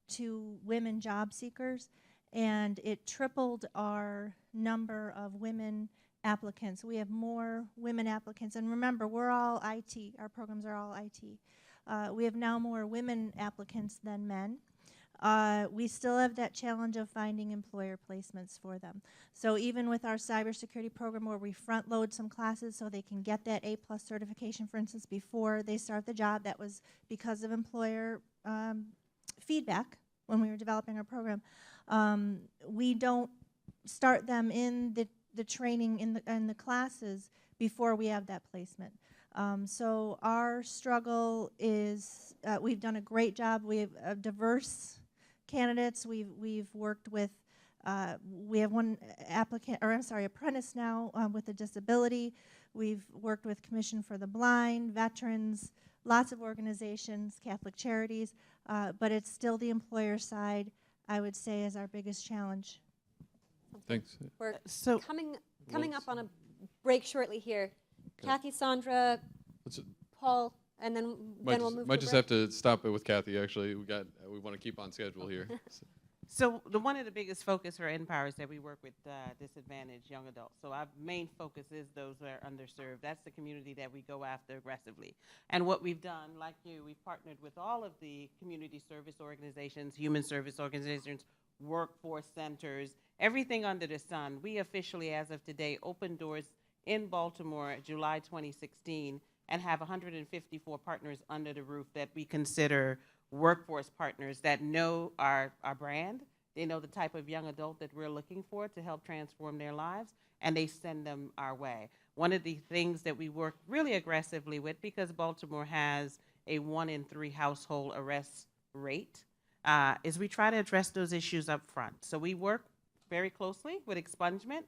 [SPEAKER 12] to women job seekers, and it tripled our number of women applicants. We have more women applicants, and remember, we're all IT. Our programs are all IT. We have now more women applicants than men. We still have that challenge of finding employer placements for them. So even with our cybersecurity program, where we front load some classes so they can get that A+ certification, for instance, before they start the job, that was because of employer feedback when we were developing our program. We don't start them in the training in the classes before we have that placement. So our struggle is, we've done a great job. We have diverse candidates. We've worked with, we have one apprentice now with a disability. We've worked with Commission for the Blind, veterans, lots of organizations, Catholic Charities, but it's still the employer side, I would say, is our biggest challenge.
[SPEAKER 1] Thanks.
[SPEAKER 6] We're coming up on a break shortly here. Kathy, Sandra, Paul, and then we'll move.
[SPEAKER 1] Might just have to stop it with Kathy. Actually, we want to keep on schedule here.
[SPEAKER 19] So one of the biggest focus for Empower is that we work with disadvantaged young adults. So our main focus is those that are underserved. That's the community that we go after aggressively. And what we've done, like you, we've partnered with all of the community service organizations, human service organizations, workforce centers, everything under the sun. We officially, as of today, opened doors in Baltimore July 2016 and have 154 partners under the roof that we consider workforce partners that know our brand. They know the type of young adult that we're looking for to help transform their lives, and they send them our way. One of the things that we work really aggressively with, because Baltimore has a 1 in 3 household arrest rate, is we try to address those issues up front. So we work very closely with expungement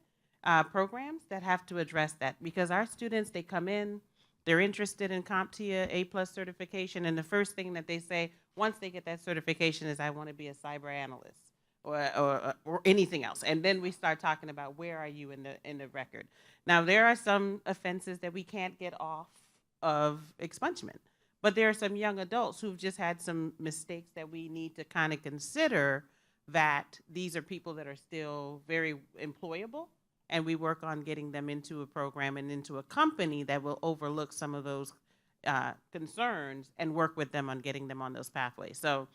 [SPEAKER 19] programs that have to address that, because our students, they come in, they're interested in CompTIA A+ certification, and the first thing that they say once they get that certification is, I want to be a cyber analyst or anything else. And then we start talking about, where are you in the record? Now, there are some offenses that we can't get off of expungement, but there are some young adults who've just had some mistakes that we need to kind of consider, that these are people that are still very employable, and we work on getting them into a program and into a company that will overlook some of those concerns and work with them on getting them on those pathways. So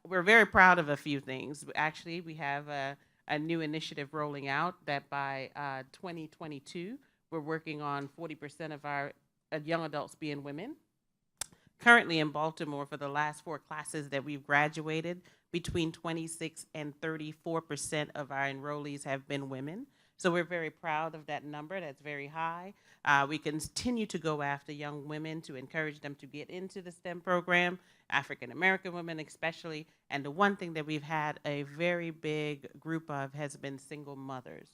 [SPEAKER 19] we're very proud of a few things. Actually, we have a new initiative rolling out that by 2022, we're working on 40% of our young adults being women. Currently in Baltimore, for the last 4 classes that we've graduated, between 26 and 34% of our enrollees have been women. So we're very proud of that number. That's very high. We continue to go after young women to encourage them to get into the STEM program, African American women especially. And the one thing that we've had a very big group of has been single mothers.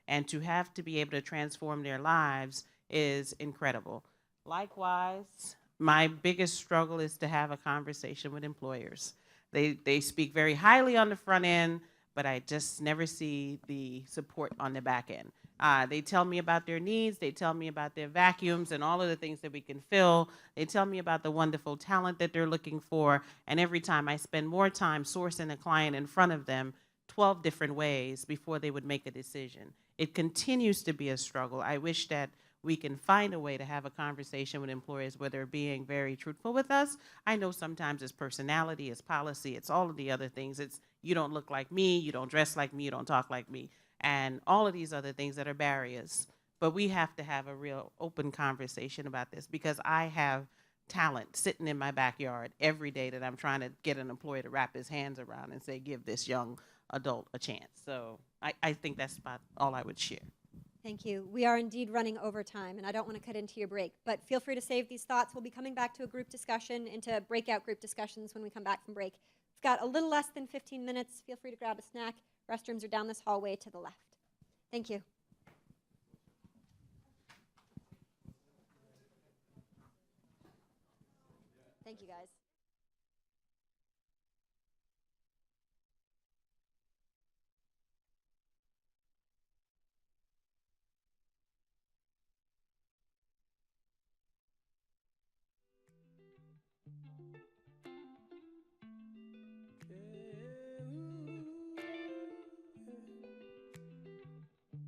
[SPEAKER 19] And to have to be able to transform their lives is incredible. Likewise, my biggest struggle is to have a conversation with employers. They speak very highly on the front end, but I just never see the support on the back end. They tell me about their needs, they tell me about their vacuums and all of the things that we can fill. They tell me about the wonderful talent that they're looking for, and every time I spend more time sourcing a client in front of them 12 different ways before they would make a decision. It continues to be a struggle. I wish that we can find a way to have a conversation with employers where they're being very truthful with us. I know sometimes it's personality, it's policy, it's all of the other things. It's, you don't look like me, you don't dress like me, you don't talk like me, and all of these other things that are barriers. But we have to have a real open conversation about this, because I have talent sitting in my backyard every day that I'm trying to get an employer to wrap his hands around and say, give this young adult a chance. So I think that's about all I would share.
[SPEAKER 6] Thank you. We are indeed running over time, and I don't want to cut into your break, but feel free to save these thoughts. We'll be coming back to a group discussion, into breakout group discussions when we come back from break. We've got a little less than 15 minutes. Feel free to grab a snack. Restrooms are down this hallway to the left. Thank you. Thank you, guys.